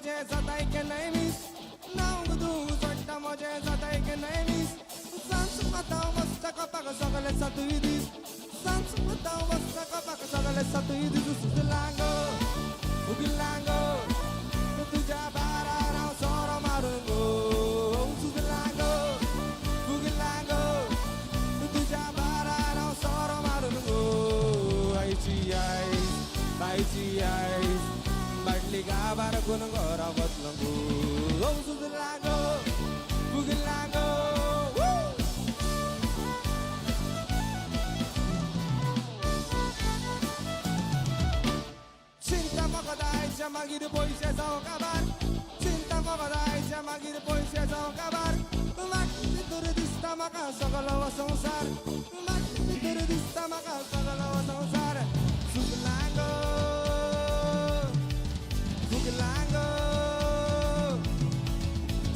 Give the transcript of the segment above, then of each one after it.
मोजे जाताय की नेहमीच नाव दूज वाटता मोजे जाताय की नेहमीच सांच माता मस्त कपाक सगळे सातवी दीस सांच माता मस्त कपाक सगळे सातवी दीस सुजलांगो उगिलांगो तुझ्या बाराराव सोरो मारून गो सुजलांगो उगिलांगो तुझ्या बाराराव सोरो मारून गो आईची आईस बाईची आईस बाटली गाभार कोण घरा बसलो गो सुजलांगो उगिलांगो Cinta mogadai chamagi de poesia sa acabar Cinta mogadai chamagi de poesia sa acabar Magti turidista maka sagalawa sangsar Magti turidista maka sagalawa sangsar Sugilango Sugilango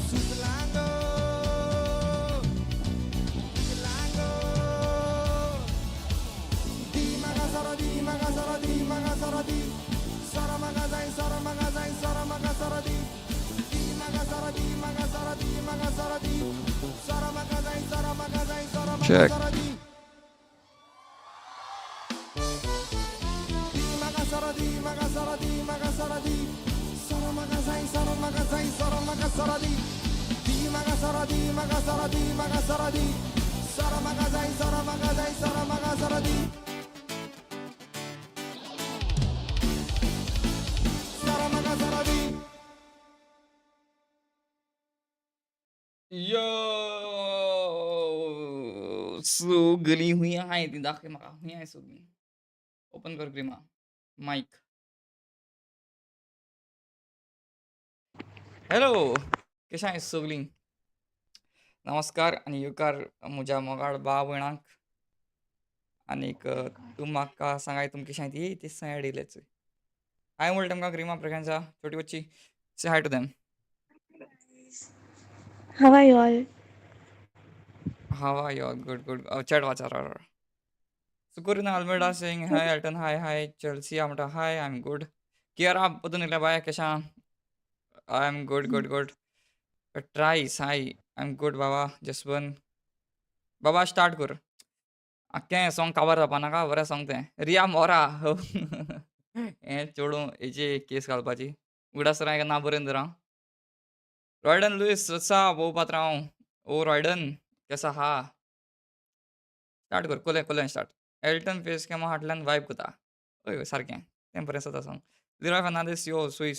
Sugilango Sugilango Di magasara di magasara di magasara di Sara magazay, Sara magazay, Sara magasara di magasara di magasara di magasara di Sara magazay, Sara magazay, Sara Check. magasara di magasara di magasara di magasara di Sara magazay, Sara magazay, Sara magasara di magasara di magasara di magasara di Sara magazay, Sara magazay, Sara magasara di यो सगळी हुई आहे ती दाखवे म्हाका हुई आहे सगळी open कर ग्रिमा mike hello कशें आहे सगळी नमस्कार आनी युकार म्हज्या मोगाळ भाव भयणांक आनीक तूं म्हाका सांगाय तुम कशें आहे ती सांग येयलेच हाय म्हणटा तुमकां ग्रिमा प्रकांशा छोटी बच्ची से hi to them How are you all? How are you good chat वाचार Sukurina Almeida saying hi, Elton, hi, Chelsea, Amata, hi, I'm good. Kiara, putun ila baya kesha? I'm good. Tries, hi, I'm good, Baba. Just one. Baba, start kur. Akke song cover apa naka? Vara song te. Ria Mora. Chodo, eje case kalpachi. Udas rai ka na burendra. Royden Lewis, what's up? Wo patraon. Oh, Royden, kaisa ha? Start कर कोले start Elton face के हाटल्यान vibe कोता ओय सारकें तें बरें आसा song लिरॉय Fernandes यो सुई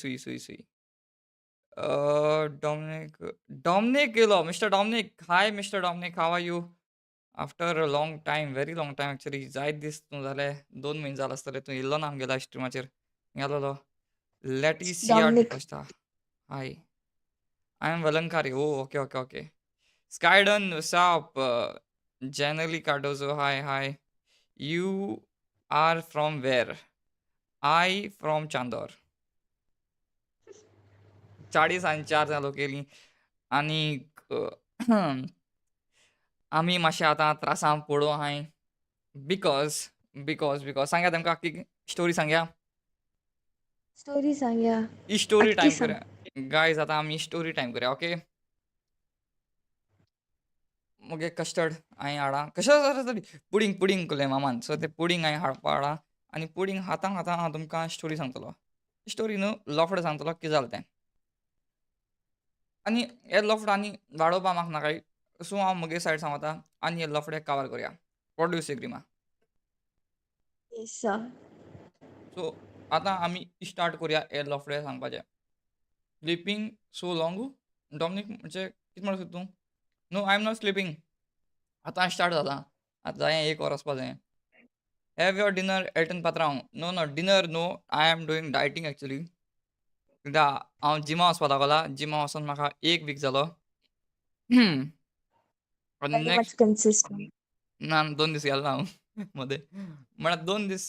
डॉमिनिक गेलो mister Dominic hi mister Dominic how are you after a long time very long time actually जायत दीस तूं जाले 2 म्हयने जाले आसतले तूं येयल्लो ना आमगे लायव्ह स्ट्रिमाचेर गेलोलो Leticia Dominic. D'Costa hi I am वलंकारी ओ ओके स्कायडन WhatsApp Generally Cardozo, hi. You are from where? I from Chandor. 4:04 जालो केली आनीक आमी मातशे आतां त्रासान पडो आहाय बिकॉज सांगया तेमकां आख्खी स्टोरी सांगया Story सांगया. ही स्टोरी आख्खी टायम सांग. करया गायज आतां आमी स्टोरी टायम करया ओके मगे कस्टर्ड हांवें हाडा कशें तरी पुडींग केलें मामान सो तें पुडींग हांवें हाडपा हाडा आनी पुडींग हातां हांव तुमकां स्टोरी सांगतलो स्टोरी न्हू लोफड सांगतलो कितें जालें तें आनी हे लोफड आनी वाडोवपा म्हाका नाकाय सो हांव म्हगे सायड सांगता आनी हे लोफडे कवर करया वॉट डू यू से ग्रिमा Yes, sir. सो आतां आमी स्टार्ट करया हे लोफडे सांगपाचें स्लिपींग सो लॉंग डॉमिनीक म्हणजे कितें म्हणत तूं no I am not sleeping आतां स्टार्ट जालां आतां जाय 1 वर वचपा जाय have your dinner Elton Patrao no dinner no I am doing dieting actually कित्याक हांव जिमा वचपा लागला जिमा वचून म्हाका 1 वीक जालो आनी Very much नेक्स्ट consistent. ना 2 दीस गेलो ना हांव मदें म्हळ्यार 2 दीस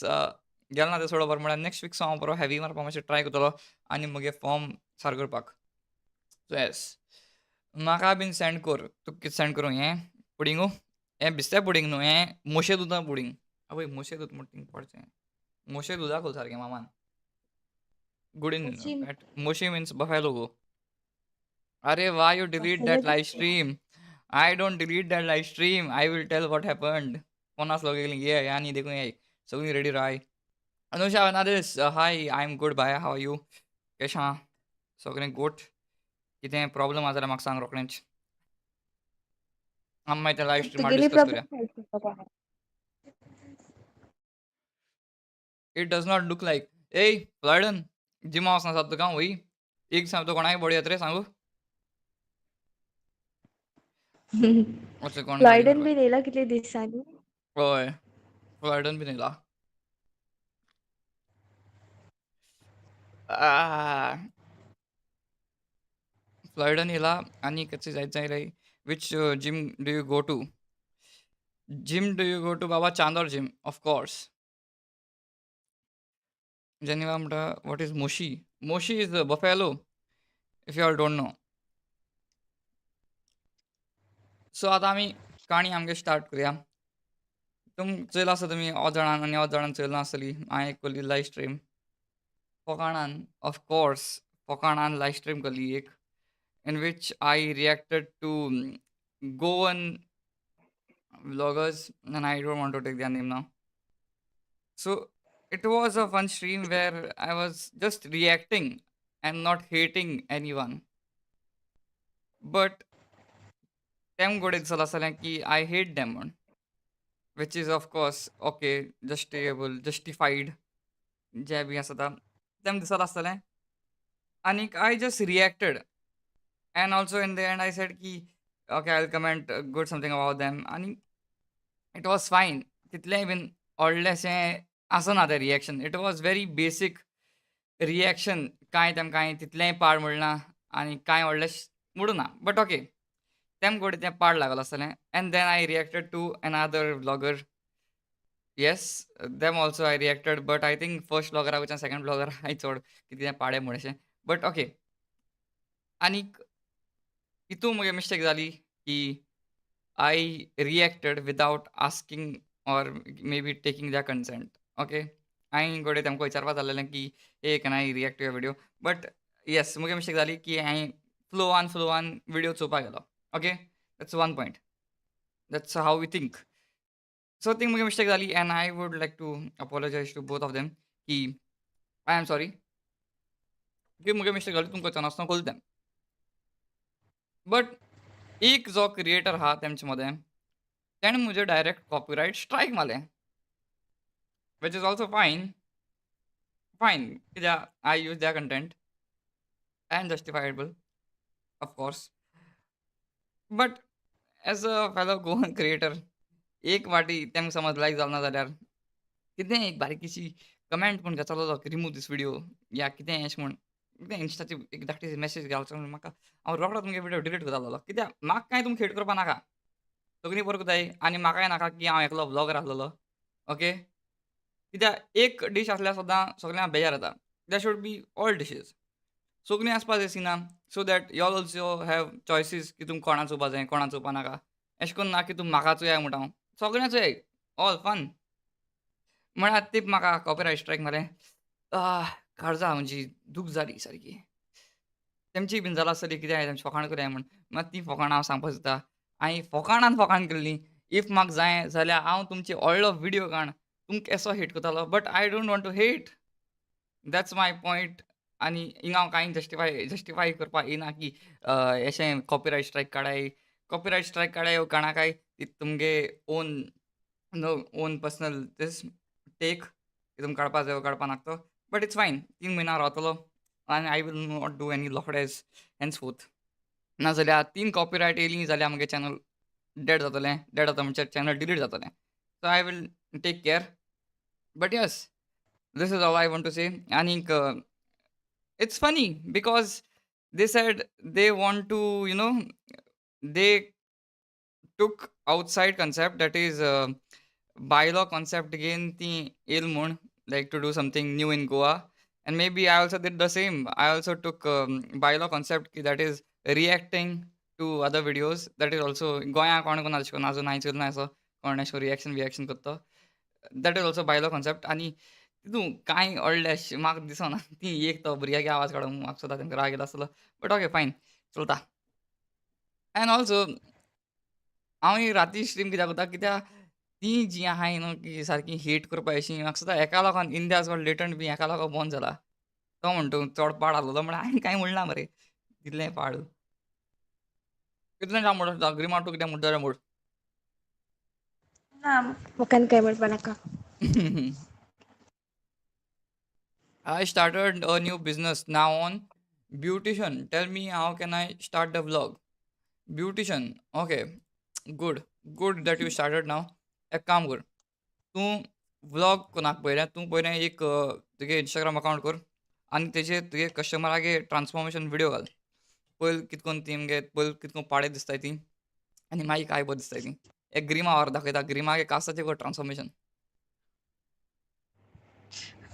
गेलो ना तें सोडो बरें म्हळ्यार नेक्स्ट वीक सो हांव बरो हेवी मारपाक मातशें ट्राय करतलो आनी म्हगे फॉर्म सारको करपाक सो येस म्हाका बीन सेंड कर तुका कितें सेंड करूं हें पुडिंगू हें बिस्तें पुडिंग न्हू हें मोशे दुदा पुडिंग आवय मोशे दूद म्हणटा थिंग पडचें मोशे दुदा खोल सारकें मामान good in Moshi that. Moshi means buffalo go. Arey, why you delete buffalo that live stream? I don't delete that live stream. I will tell what happened. पन्नास लोक येयलीं ये आनी देखून ये सगळीं ready Rai. Anusha Vanadis, hi, I'm good. Bye. How are you? कशें आहा? सगळें good. कितें प्रॉब्लम आहा जाल्यार म्हाका सांग रोखडेंच. आमी मागीर तें लायव्ह स्ट्रिमार तुगेली डिस्कस करुया. Problem It does not look like. Hey, Floyden, जिमा वचना जाता तुका वय? एक सांग तो कोणाक बडी येता रे सांगू? वचून कोण गाडी फ्लॉयडन मारता? बीन येयला कितले दिसांनी हय. फ्लॉयडन बीन येयला. फ्लॉयडन येयला आनी कशें जायत जाय रे. Which gym do you go to? Gym do you go to Baba Chandor gym? Of course. Geneva म्हणटा what is Moshi? Moshi is the buffalo. If you all don't know. सो आतां आमी काणी आमगे स्टार्ट करुया. चयला आसता तुमी अर्द जाणां आनी अर्द जाणां चयला नासतलीं. हांवें केल्ली लायव्ह स्ट्रीम. फकाणान ऑफकोर्स फकाणान लायव्ह स्ट्रीम केल्ली एक. In which I reacted to Goan vloggers, and I don't want to take their name now. So it was a fun stream where I was just reacting and not hating anyone. But them good दिसत आसलें की I hate them म्हूण. Which is of course okay, justifiable, justified. जे बी आसा तेम दिसत आसतलें. आनीक I just reacted. And also in the end I said ki okay, I'll comment good something about them and it was fine. तितलेंय been व्हडलेशें आसना तें reaction. It was very basic reaction. कांय तेमकां तितलेंय पाड म्हणना आनी कांय व्हडलें म्हणुना. But okay. तेम घोडी तें पाड लागलें आसतलें. And then I reacted to another vlogger. Yes, them also I reacted, but I think first vlogger वयच्यान second vlogger हांवें चड कितें पाडें म्हणशें. But okay. आनीक हितून मुगे मिस्टेक जाली की I reacted without asking or maybe taking their consent. Okay. हांवें घोडे तेमकां विचारपाक जाल्लें की hey can I react to your video? But yes, मुगे मिस्टेक जाली की हांवें फ्लो ऑन व्हिडिओ चोवपाक गेलो. Okay. That's one point. That's how we think. So think मुगे मिस्टेक जाली and I would like to apologize to both of them की I am sorry. की मुगे मिस्टेक जाली तुमकां वचनासतना कळूं तें. बट एक जो क्रिएटर आहा तेमचे मदें तेणें मुजे डायरेक्ट कॉपीराइट स्ट्रायक मारलें. Which is also fine. कित्याक I use their content and justifiable, of course. But as a fellow Goan creator, एक वाटी तेमकां समज लायक जालें ना जाल्यार कितेंय एक बारीकीशी कमेंट पूण घातलो की रिमूव दीस व्हिडिओ या कितेंय अशें म्हूण कितें इन्स्टाची एक धाकटी मेसेज घालचो म्हूण म्हाका हांव रोखडो तुमगे व्हिडिओ डिलीट करतालो. कित्याक म्हाका कांय तुमी हेट करपा नाका. सगळीं बरों जाय आनी म्हाकाय नाका की हांव एकलो व्लॉगर आसलेलो. ओके. कित्याक एक डीश आसल्यार सुद्दां सगळ्यांक बेजार येता. There should be all dishes. सगळीं आसपा जाय सिना so that you all also have choices की तुमकां कोणा चोवपा जाय कोणा चोवपा नाका. अशें करून ना की तुमी म्हाका चोया म्हणटा हांव. सगळ्यां चोय. All fun. म्हळ्यार ती म्हाका कॉपीराइट स्ट्रायक मारलें. काळजां म्हजी दूख जाली सारकी. तेमची बीन जालां आसतली कितें हांवें तेमचें फकाण करुया म्हूण. मात ती फकाणां हांव सांगपाक सोदता. हांवें फकाणान केल्लीं. इफ म्हाका जाय जाल्यार हांव तुमचे व्हडलो व्हिडिओ काडन तुमकां केसो हेट करतालो. But I don't want to hate. That's my point. आनी हिंगा हांव कांय जस्टिफाय करपाक येना की अशें कॉपीराइट स्ट्रायक काडाय. कॉपीराइट स्ट्रायक काडाय वो काणाकाय ती तुमगे ओन पर्सनल दीस टेक की तुमकां काडपा जाय वो काडपा नाका तो. But it's fine. 3 म्हयना रावतलो आनी I will not do any लफडेज हेन्सफोर्थ. नाजाल्यार 3 कॉपीराइट येयलीं जाल्यार म्हजें चॅनल डेड जातलें. डेड जाता म्हणजे चॅनल डिलीट जातलें. So I will take care. But yes, this is all I want to say. Anik, it's funny because they said they want to, they took outside concept, that is bylaw concept again the ilmun, like to do something new in Goa. And maybe I also did the same. I also took bylaw concept that is reacting to other videos. That is also Goya कोण कोण अजून नाही चलना असं कोण अशें reaction करता. That is also bylaw concept. आणि तितून कांय व्हडलें म्हाका दिसना. ती एक तो भुरग्यागे आवाज काडूंक म्हाका सुद्दां तेंका राग येयलो आसतलो. बट ओके फायन चलता. एंड ऑल्सो हांव ही राती स्ट्रीम कित्याक करता कित्याक ती जी आहाय न्हू की सारकी हेट करपा अशीं म्हाका सुद्दां एका लागोन इंडिया आजकाल लेटंट बी एका लागोन बंद जाला. तो म्हणटा चड पाड आहलोलो म्हण हांवें कांय म्हणना मरे. तितलें पाड. कितलें जावं म्हणटा अग्री तूं कितें म्हणटा जाल्यार म्हूण. ना म्हाका आनी कांय म्हणपा नाका. I started a new business now on beautician. Tell me how can I start the vlog? Beautician. Okay. Good. Good that you started now. एक काम कर. तूं व्लॉग कोणाक पयलें तूं पयलें एक तुगे इंस्टाग्राम अकावंट कर आनी तेजेर तुगे कस्टमरागे ट्रान्सफॉर्मेशन व्हिडिओ घाल. पयलीं कितकोन तेंगे पयलीं कितकोन पाडे दिसताय तीं आनी मागीर काय बरें दिसताय तीं. एक ग्रिमा व्हर दाखयता ग्रिमागे कास्ताचें कर transformation.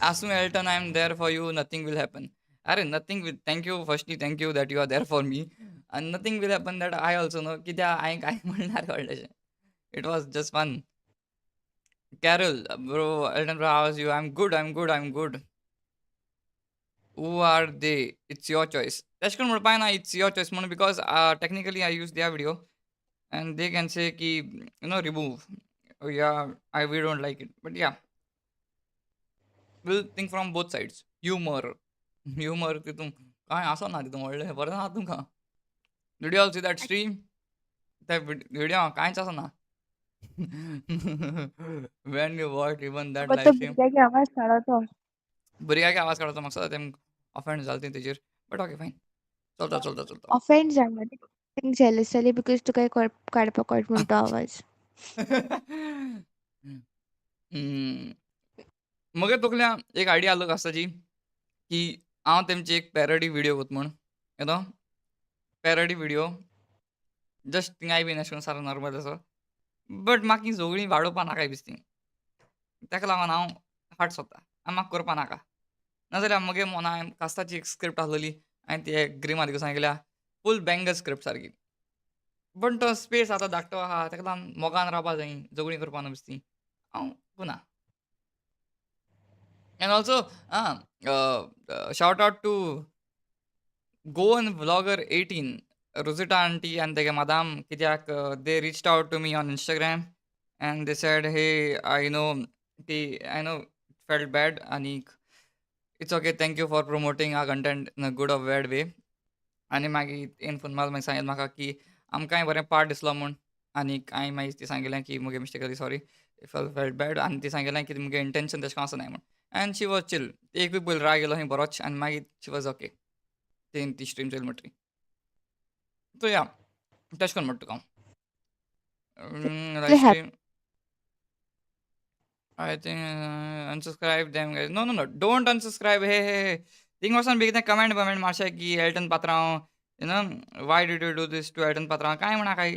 Assume Elton, I am there for you, nothing will happen. Arey, nothing will, thank you, firstly, thank you that you are there for me. And nothing will happen that I also know. कित्याक हांवें कांय म्हणणार व्हडलेशें. It was just fun. Carol, bro, Elton bro, how are you? I'm good, I'm good, I'm good. Who are they? It's your choice. तशें करून म्हणपाक ना, it's your choice म्हणून because technically I use their video and they can say की, remove. Oh, yeah, we don't like it. But yeah, we'll think from both sides. Humor. Humor तितून कांय आसना तितून व्हडलें बरें ना तुमकां. Did you all see that stream? त्या video कांयच आसना. When you watch even that but live तो stream. भुरग्यागे आवाज काडतो. भुरग्यागे आवाज काडचो म्हाका सुद्दां तें ऑफेंड जालें तीं तेजेर. But okay fine. चलता, चलता, चलता. ऑफेंड जालें थिंक जेलस जाली बिकॉज तुका काडपाक कळटा म्हणून तो आवाज. हम्म. मगे तकल्यान एक आयडिया आसलो कास्ताची की हांव तेमची एक पॅरडी व्हिडिओ करता म्हूण. You know parody video just थिंगाय बीन अशें करून सारको नॉर्मल असो. बट म्हाका ही झगडीं वाडोवपा नाकाय दिसता. ताका लागून हांव फाट सोदता आनी म्हाका करपा नाका. नाजाल्यार मगे मनान कास्ताची एक स्क्रिप्ट आसलेली हांवें ती ग्रिमा दिका सांगिल्ल्या फूल बँगर स्क्रिप्ट सारकी. पण तो स्पेस आतां धाकटो आहा ताका लागून मोगान रावपा जाय झगडीं करपा न्हू दिसती. हांव पुना. And also, shout out to Goan Vlogger 18, Rosita auntie and the madam कित्याक they reached out to me on Instagram and they said, hey, I know felt bad and it's okay, thank you for promoting our content in a good or bad way. आनी मागीर येवन phone मारून मागीर सांगितलें म्हाका की आमकांय बरें पाड दिसलो म्हूण आनी हांवें मागीर ती सांगिल्लें की मुगे मिस्टेक जाली sorry if I felt bad आनी ती सांगिल्लें की मुगे इंटेंशन तशें आसा नाय म्हूण. And she was chill. एक वीक पयलीं राग येयलो खंय बरोच आनी मागीर शी वॉज ओके. तेन ती स्ट्रीम चोयल म्हणटरी. सो या तशें करून म्हणटा तुका हांव. Live stream I think unsubscribe them guys. No. Don't unsubscribe. Hey. Thing वचोन बेगिना कमेंट मारशे की एल्टन पात्रांव why did you do this to Elton पात्रांव काय म्हणा काय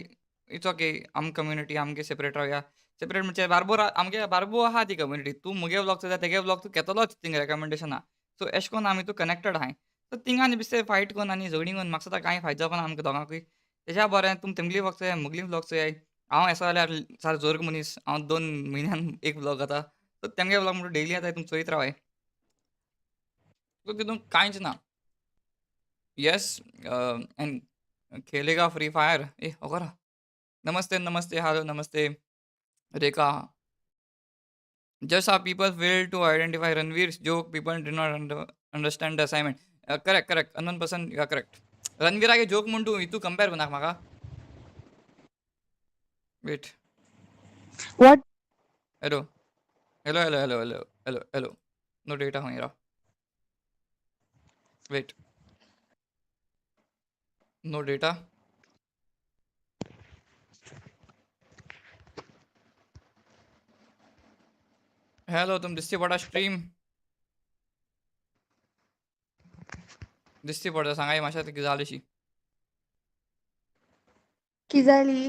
इट्स ओके आम कम्युनिटी आमगे सेपरेट रावया. सेपरेट म्हणजे आमगे बारबो आहा ती कम्युनिटी. तूं मुगे व्लॉग चोयता तेगे व्लॉग तूं घेतलोच थिंग रेकमेंडेशना. सो एश कोन्न आमी तूं कनेक्टेड आहाय. सो थिंगांनी बेश्टे फायट कोन्न आनी झगडीं कोन्न म्हाका सुद्दां कांय फायदो जावपा ना आमकां दोगांकूय. तेच्या बरें तुम तेमगेली व्लॉग चोया मुगली व्लॉग चोयाय. हांव एसो जाल्यार सारको जोर्ग मनीस. हांव 2 म्हयन्यान एक व्लॉग घाता. सो तेमगे व्लॉग म्हणून डेली येताय तुमी चोयत रावाय. सो तितून कांयच ना. येस एंड खेलेगा फ्री फायर. ए होकोरा. नमस्ते, हालो नमस्ते. रेखा. Just how people fail to identify Ranveer's joke, people do not understand the assignment. Correct. Unknown person, you are correct. Ranveer आगे जोक म्हणून तूं हितू कंपेर करनाका म्हाका. Wait. What? Hello. No data खंय Rao. Wait. No data. Hello, तुम दिसती पडा stream. दिसती पडता सांगाय मातशें कितें जालेशी. की जाली?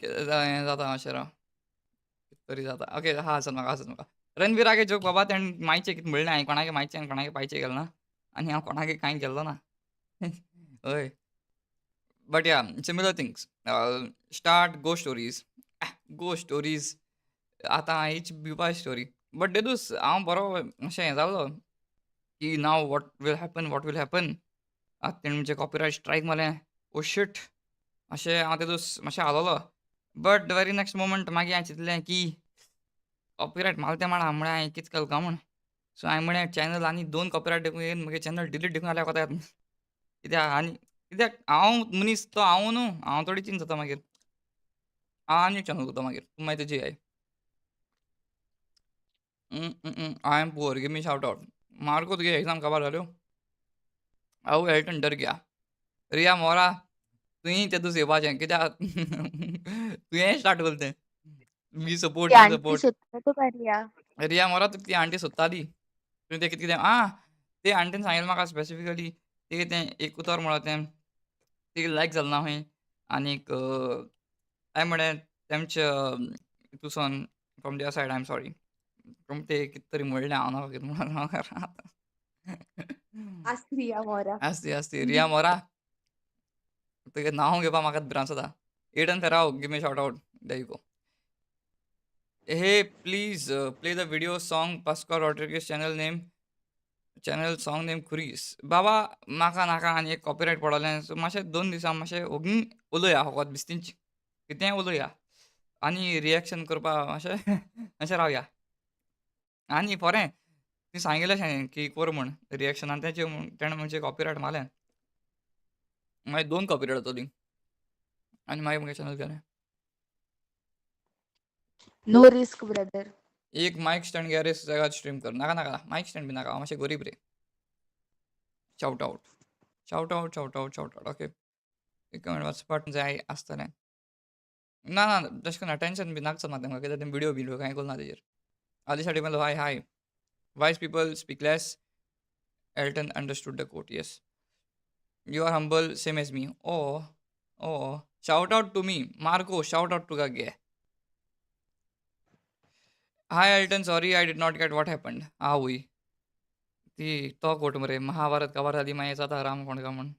हें जाता मातशें राव. कितें तरी जाता. ओके हा आसत म्हाका. रणवीर आगे जोक बाबा तेणें मायचे कितें म्हणलें हांवें कोणागे मायचे आनी कोणागे पायचे गेलो ना. आनी हांव कोणागे कांय केल्लो ना. हय. But yeah similar things. Start go stories. Go stories. आतां हीच भिवपा स्टोरी. बट देदूस हांव बरो अशें हें जाल्लो की नाव वॉट वील हॅपन आतां तेणें म्हणजे कॉपीरायट स्ट्रायक मारलें ओ शीट अशें हांव तेदूस मातशें हालोलो but the very next moment मागीर हांवें चिंतलें की कॉपीरायट मारलें तें मार म्हळ्यार हांवें कितें केलें काय म्हूण सो हांवें म्हळें चॅनल आनी 2 कॉपीरायट देखून येवन म्हगे चॅनल डिलीट देखून जाल्यार कोता कित्याक कित्याक हांव मनीस तो हांव न्हू हांव थोडी चेंज जाता मागीर हांव आनी चॅनल करता मागीर तूं मागीर तेजी I I am poor give me shout out Marco तुगे एग्जाम काबार जाल्यो हांव एल्टन डर गया रिया मोरा तुवें तेदूस येवपाचें कित्याक तुवें स्टार्ट केलें तें V T support we aunty support सोदता तुका रिया. रिया मोरा तुका ती आंटी सोदताली तुवें तें कितें कितें ते आंटीन सांगिल्लें म्हाका स्पेसिफिकली तें कितें एक उतर म्हणलो तें तिका लायक जालें ना खंय आनीक हांवें म्हळें तेमच्या हितूसान from there side I am sorry पूण ते कितें तरी म्हणलें हांव नाका कितें म्हणून आस्क रिया मोरा. आस्ती आस्ती रिया मोरा तुगे नांव घेवपा म्हाका भिरांत जाता Aiden Ferrao give me shot out there you go hey please play the video song Pascal Rodriguez channel song name Kuris बाबा म्हाका नाका आनी एक कॉपीरायट पडलें सो मातशें 2 दिसां मातशें ओगीं उलोवया फकत बिस्तींच कितेंय उलोवया आनी रिएक्शन करपा मातशें अशें रावया आनी बरें ती सांगिल्लें अशें की कर म्हूण रिएक्शनान तेचें तेणें म्हणजे कॉपीरायट मारलें मागीर 2 कॉपीरायट जातलीं आनी मागीर म्हगे चॅनल गेलें नो रिस्क ब्रदर. एक मायक स्टँड घे रे सुसेगाद स्ट्रीम कर नाका नाका मायक स्टँड बी नाका हांव मातशें गरीब रे शाउट आउट ओके एक मिनट वचपाट जाय आसतलें ना ना तशें करून टेंशन बी नाका चलना तेंका कित्याक तें व्हिडिओ बिडिओ कांय करना तेजेर आदी साठी म्हणलो hi wise people speak less Elton understood the quote yes you are humble same as me oh shout out to me Marco shout out तुका गे hi Elton sorry I did not get what happened आवय ती तो coat मरे महाभारत काबार जाली मागीर जाता राम कोणगा म्हूण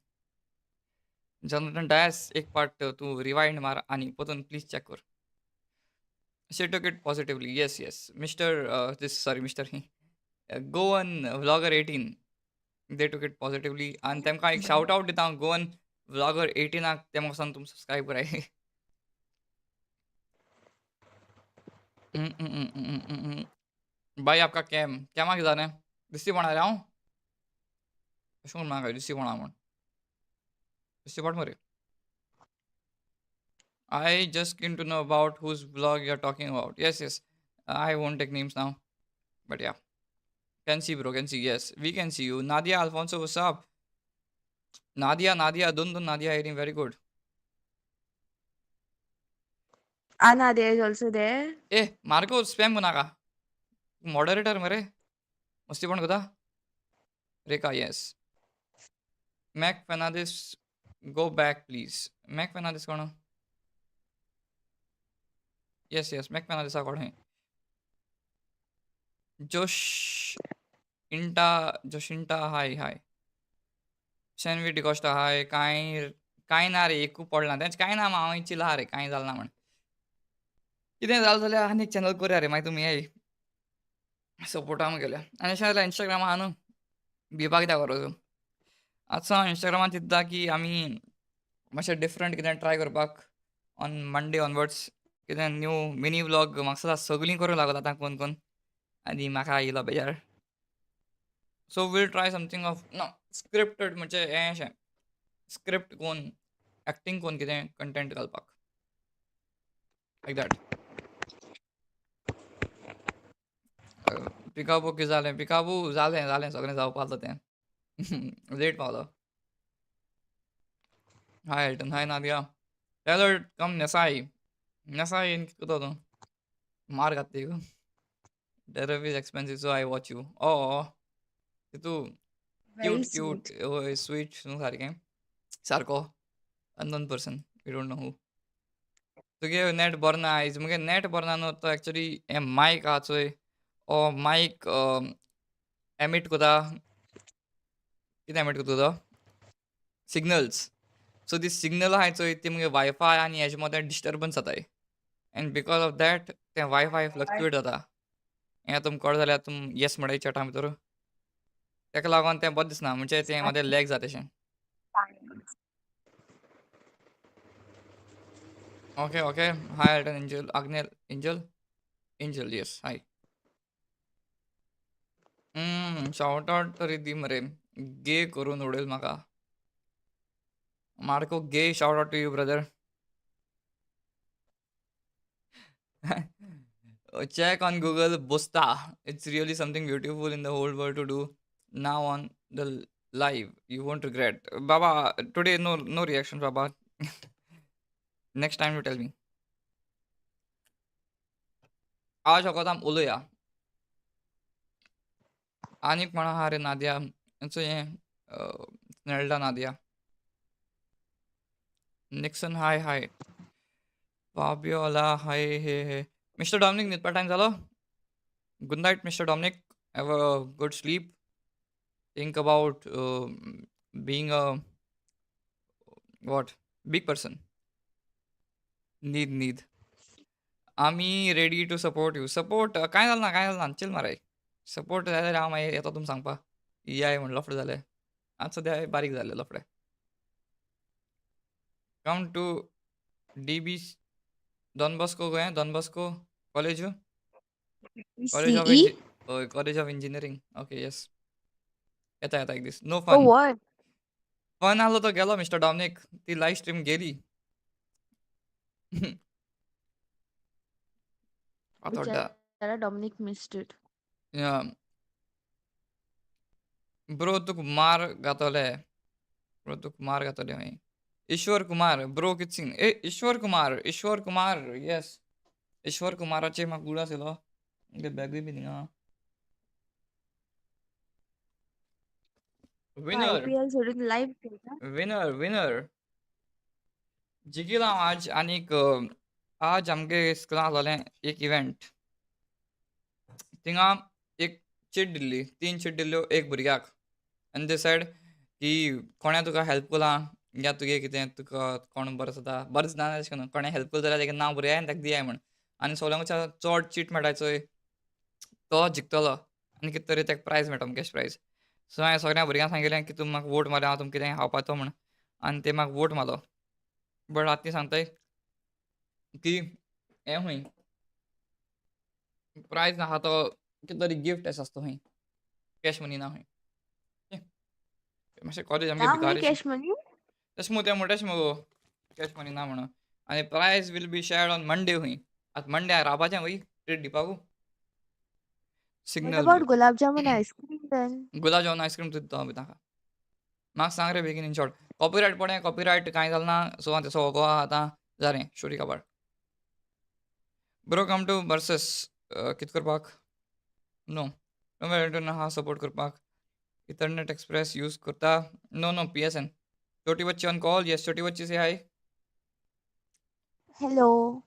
जनरल डायस एक पार्ट तूं रिवायंड मार आनी परतून प्लीज चॅक कर शी टूक it positively yes mister Goan vlogger 18 दे टूक इट पॉझिटिव्हली आनी तेमकां एक शाउट आउट दिता हांव गोवन व्लॉगर 18 ते म्हाका सांग तुमी सबस्क्रायब कराय भाई आपका कैमा किधर है दिस्ती बना रहा हूँ अशोक मांगा दिस्ती बना म्हूण दिस्ती पड मरे I just came to know about whose vlog you're talking about. Yes. I won't take names now. But yeah. Can see, bro. Can see. Yes. We can see you. Nadia Alfonso, what's up? Nadia, Dun Nadia eating very good. Anna there is also there. Marco, spam बनाका. Moderator मरे. मस्ती पण कदा. Reka, yes. Mac Fernandez, go back, please. Mac Fernandez कौन? Yes. Mac Fernandez कौन है? Joshinta, hi. Shenvi D'Costa हाय कांय ना रे एकू पडला तेंच कांय ना हांव चिला रे कांय जालें ना म्हण कितें जालें जाल्यार आनी एक चॅनल करया रे मागीर तुमी येय सपोर्टा गेल्या आनी अशें जाल्यार इंस्टाग्रामा आहा न्हू भिवपा कित्याक गरज आतां हांव इंस्टाग्रामार चिंतता की आमी मातशें डिफरंट कितें ट्राय करपाक ऑन मंडे ऑनवर्ड्स कितें न्यू मिनी व्लॉग म्हाका सगळीं करूंक लागला आतां कोण आनी म्हाका येयलो बेजार so will try something of no scripted म्हणजे हें अशें स्क्रिप्ट कोण एक्टींग कोण कितें कंटेंट घालपाक लायक दॅट पिकाबू कितें जालें पिकाबू जालें सगळें जावपा जालें तें लेट पावलो hi Elton hi Nadia Taylor come नेसाई कितें तूं मार घातली गो डेरव is expensive so I watch you तूं Very क्यूट sweet. स्वीट न्हू सारकें सारको unknown person we don't know who तुगे नेट बरो ना आयज मुगे नेट बरो ना न्हू तो एक्चुली हें मायक आहा चोय ओ मायक एमीट कोता कितें एमीट कोता तो सिग्नल्स सो ती सिग्नल आहाय चोय ती मुगे वायफाय आनी हेजे मदें डिस्टर्बन्स जाताय एंड बिकॉज ऑफ दॅट तें वायफाय फ्लक्च्युएट जाता हें तुमकां कळ्ळें जाल्यार तुम येस म्हणटा चॅटा भितर. ताका लागून तें बरें दिसना. म्हणजे तें मादें लॅग जाता तशें. Okay, okay. Hi Elton angel. Agnel angel? Angel, yes. Hi. Shout out तरी दी मरे. गे करून उडयल म्हाका. मार्को गे shout out to you brother. Check on Google Busta. It's really something beautiful in the whole world to do. Now on the live, you won't regret. Baba, today no reaction, Baba. Next time you tell me. आज वकोत उलोवया. आनीक कोण आहा रे Nadia. हेंचो हें Snelda Nadia. Nixon, hi. Fabiola, hi, hey. Mr. Dominic, न्हिदपा time जालो? Good night, Mr. Dominic. Have a good sleep. Think about being a big person. Need. आमी ready to support you. Support कांय जालें ना. Chill माराय. Support जाय जाल्यार हांव मागीर येता तुमकां सांगपा. या म्हण लफडे जाले. आज सद्या बारीक जाले लफडे. Come to DB Don Bosco Goa. Don Bosco college. CE? College of Engineering. Okay, yes. येता एक दीस. No For fun. what? Fun आसलो तो गेलो मिस्टर डॉमिनिक. ती लाईव्ह स्ट्रीम गेली. आतोड्डा. Bichara Dominic missed it. Bro तुक मार घातोले खंय. ईश्वर कुमार ब्रो कितसिंग. ईश्वर कुमार येस. ईश्वर कुमाराचे म्हाका गुड आसलो. बॅगूय बी थिंगा. विनर IPL सोडून live खेळता. विनर जिखील हांव आज. आनीक आज आमगे स्कुलान आसलोलें एक इव्हेंट. थिंगा एक चीट दिल्ली. 3 चीट दिल्ल्यो एक भुरग्याक. आनी दे सेड की कोणें तुका हेल्प केला या तुगे कितें तुका कोण बरो जाता बरें दिसना अशें करून कोणें हेल्प केलें जाल्यार तेगे नांव बरयात आनी ताका दियात म्हण. आनी सगळ्यांच्या चड चीट मेळटा चोय तो जिखतलो. आनी कितें तरी ताका प्रायज मेळटा कॅश प्रायज. सो हांवें सगळ्या भुरग्यांक सांगिल्लें की तुमी म्हाका वोट मारया हांव तुमकां कितें खावपाचो म्हण. आनी ते म्हाका वोट मारलो. बट आतां ती सांगताय की हें खंय प्रायज आहा तो कितें तरी गिफ्ट एस आसता खंय. कॅश मनी ना खंय. मातशें कॉलेज आमगे ना भिकारी cash money? तशें मुगो तें म्हणटा मुगो कॅश मनी ना म्हणून. आनी prize will be shared on Monday खंय. आतां मंडे रावपाचें खंय ट्रीट दिवपाकू. What signal about gulab jamun ice cream then? Gulab jamun ice cream दिता हांव ताका. म्हाका सांग रे बेगीन इन शॉर्ट. कॉपीरायट पडे कॉपीरायट कांय जालें ना. सो हांव तेचो वगो आहा आतां. जालें स्टोरी काबार. ब्रो कम टू वर्सेस कितें करपाक. नो इंटरनेट आहा सपोर्ट करपाक. इथरनेट एक्सप्रेस यूज करता. No PSN. छोटी बच्ची ऑन कॉल. येस छोटी बच्ची से हाय. Hello.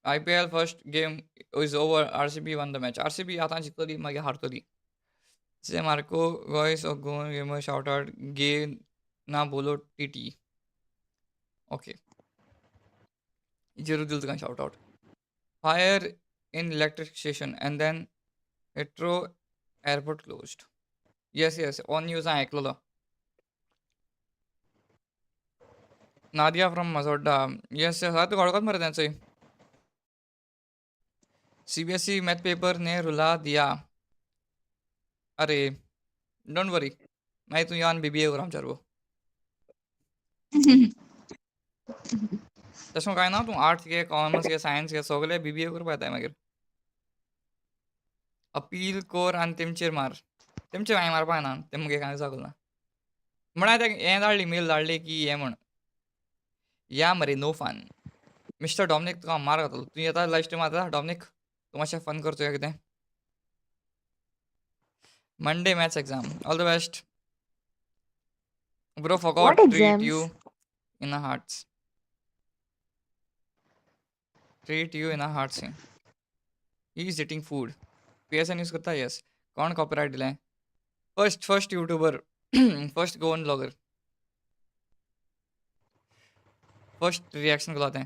IPL first game is over. RCB won the match. RCB आतां जिखतली मागीर हारतली. Say Marco voice of Goan gamer shout out गे ना बोलो TT. ओके. जरूर दिल तुका shout out. Fire in electric station and then Heathrow airport closed. Yes. On news हांवें आयकलेलो. Nadia from Majorda. येस तूं वळखत मरे तेंचोय. CBSE मैथ पेपर ने रुला दिया. अरे डोंट वरी. मागीर तूं यो आनी BBA कर आमच्या बरोबर. तशें कांय ना. तूं आर्ट्स घे कॉमर्स घे सायन्स घे सगळे BBA करपा येताय मागीर. अपील कोर आनी तेमचेर मार. तेमचेर हांवें मारपा ना. तें मुगे कांय जागोल ना. म्हण हांवें तेका हें धाडली मेल धाडली की हें म्हण या मरे नो फन. मिस्टर डॉमिनिक तुका हांव मार घातलो. तूं येता लायव्ह स्ट्रीम आतां डॉमिनिक. तूं मातशें फन करचो कितें. Monday maths exam. All the best. Bro What forgot treat exams? You in a hearts. Treat you in a hearts. He is eating food. PSN use करता येस. कोण copyright दिलें. First YouTuber. First Goan blogger. First reaction केलो तें.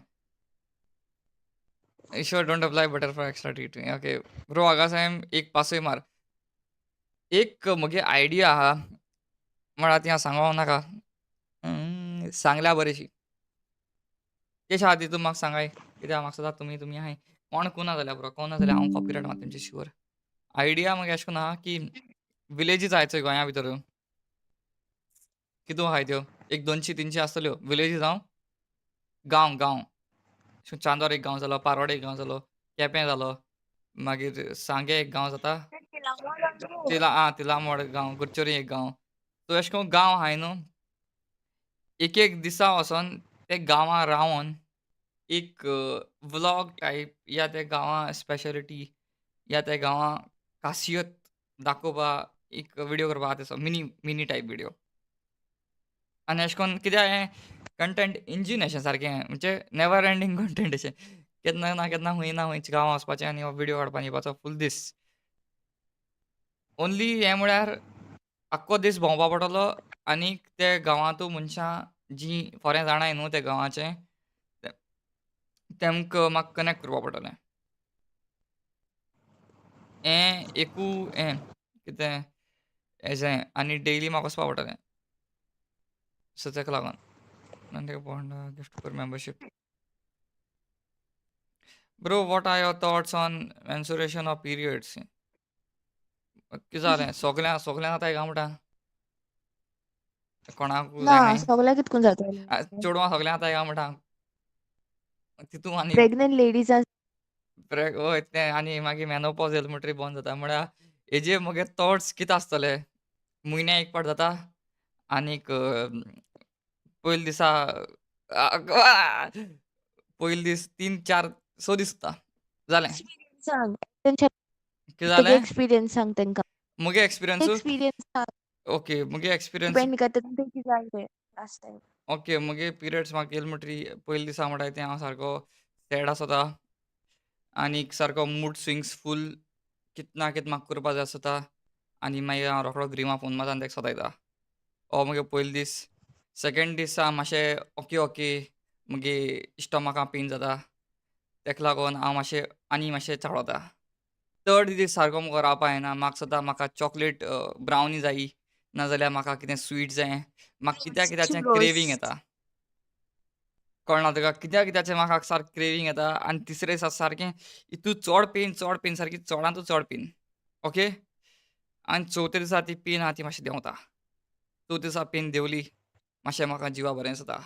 Sure, don't apply butter for extra treat. Okay. Bro, हांगासर एक पासय मार. एक मगे आयडिया आहा. म्हळ्यार ती हांव सांगोंक नाका. सांगल्यार बरेशी. केश आहा ती तूं म्हाका सांगाय. कित्याक म्हाका सदां तुमी आहाय. कोण कुना जाल्यार पुरो. कोण ना जाल्यार हांव कॉपीरायट मारता तेंचे शुअर. आयडिया मगे अशें करून आहा की विलेजीस आहाय चोय गोंया भितर. कितू आहाय त्यो? एक 200-300 आसतल्यो. विलेजीस हांव गांव. चांदोर एक गांव जालो, पारोड एक गांव जालो, केपें जालो, मागीर सांगे एक गांव जाता. तिलामोड गांव, कुडचोरी एक गांव. सो अशें करून गांव आहाय न्हू. एक दिसा वचोन ते गांवां रावोन एक व्लॉग टायप या त्या गांवां स्पेशालिटी या त्या गांवां खासियत दाखोवपा एक व्हिडिओ करपा आहा तेचो मिनी टायप व्हिडिओ. आनी अशें करून कित्याक हें कंटेंट इंजीन अशें सारकें म्हणजे नेवर एंडींग कंटेंट अशें. केन्ना ना केन्ना खंय ना खंयच्या गांवां वचपाचें आनी हो व्हिडिओ काडपाक येवपाचो फूल दीस. ओन्ली हें म्हळ्यार आख्खो दीस भोंवपा पडटलो आनीक त्या गांवांतू मनशां जीं फोरें जाणाय न्हू त्या गांवाचें तेमकां म्हाका कनेक्ट करपा पडटलें. हें एकू हें कितें हेजें आनी डेयली म्हाका वचपा पडटलें. सो तेका लागोन. आनी तेका पोंडा गिफ्ट कर membership. Bro, what are your thoughts on menstruation or periods? कितें जालें? सगल्यांक जाताय काय म्हणटा? कोणाकूय ना जायनाय? सगळ्याक कितकून जाता चेडवां सगल्यांक जाताय काय म्हणटा? तितू आनी प्रेग्नेंट लेडीज हय तें आनी मागीर मेनोपॉज येयलो म्हणटरी बंद जाता. म्हळ्यार हेजे मगे थॉट्स कितें आसतले? म्हयन्याक एक फावट जाता आनीक पयले दिसा पयले दीस 3-4 स दीस जाता. जालें. सांग तेंच्या कितें तेगे जालें? एक्सपिरियन्स सांग तेंका. मुगे एक्सपिरियन्स? एक्सपिरियन्स सांग. ओके, मुगे एक्सपिरियन्स डिपेंड करता तेंची जाय ते लास्ट टायम. ओके, मुगे पिरियड्स म्हाका येयले म्हणटरी पयले दिसा म्हणटाय तें हांव सारको सॅड आसता आनीक सारको मूड स्विंग्स फूल कितें ना कितें म्हाका करपा जाय आसता आनी मागीर हांव रोखडो ग्रिमा फोन मारता आनी तेका सोदायता. हो मुगे पयलो दीस. सेकंड दिसा मातशें ओके मुगे स्टोमाका पेन जाता. तेका लागोन हांव आनी मातशें चाळवता. थर्ड दीस सारको मुगो रावपा जायना. म्हाका चॉकलेट ब्रावनी जायी नाजाल्यार म्हाका कितें स्वीट जायें. म्हाका कित्याचें क्रेविंग येता. कळना तुका कित्याचें म्हाका सारकें क्रेविंग येता आनी तिसरे दिसा सारकें हितू चड पेन सारकी चडांतू चड पेन. ओके. आनी चवथे दिसा ती पेन आहा ती मातशी देंवता. चवथे दिसा पेन देंवली मातशें म्हाका जिवा बरें जाता.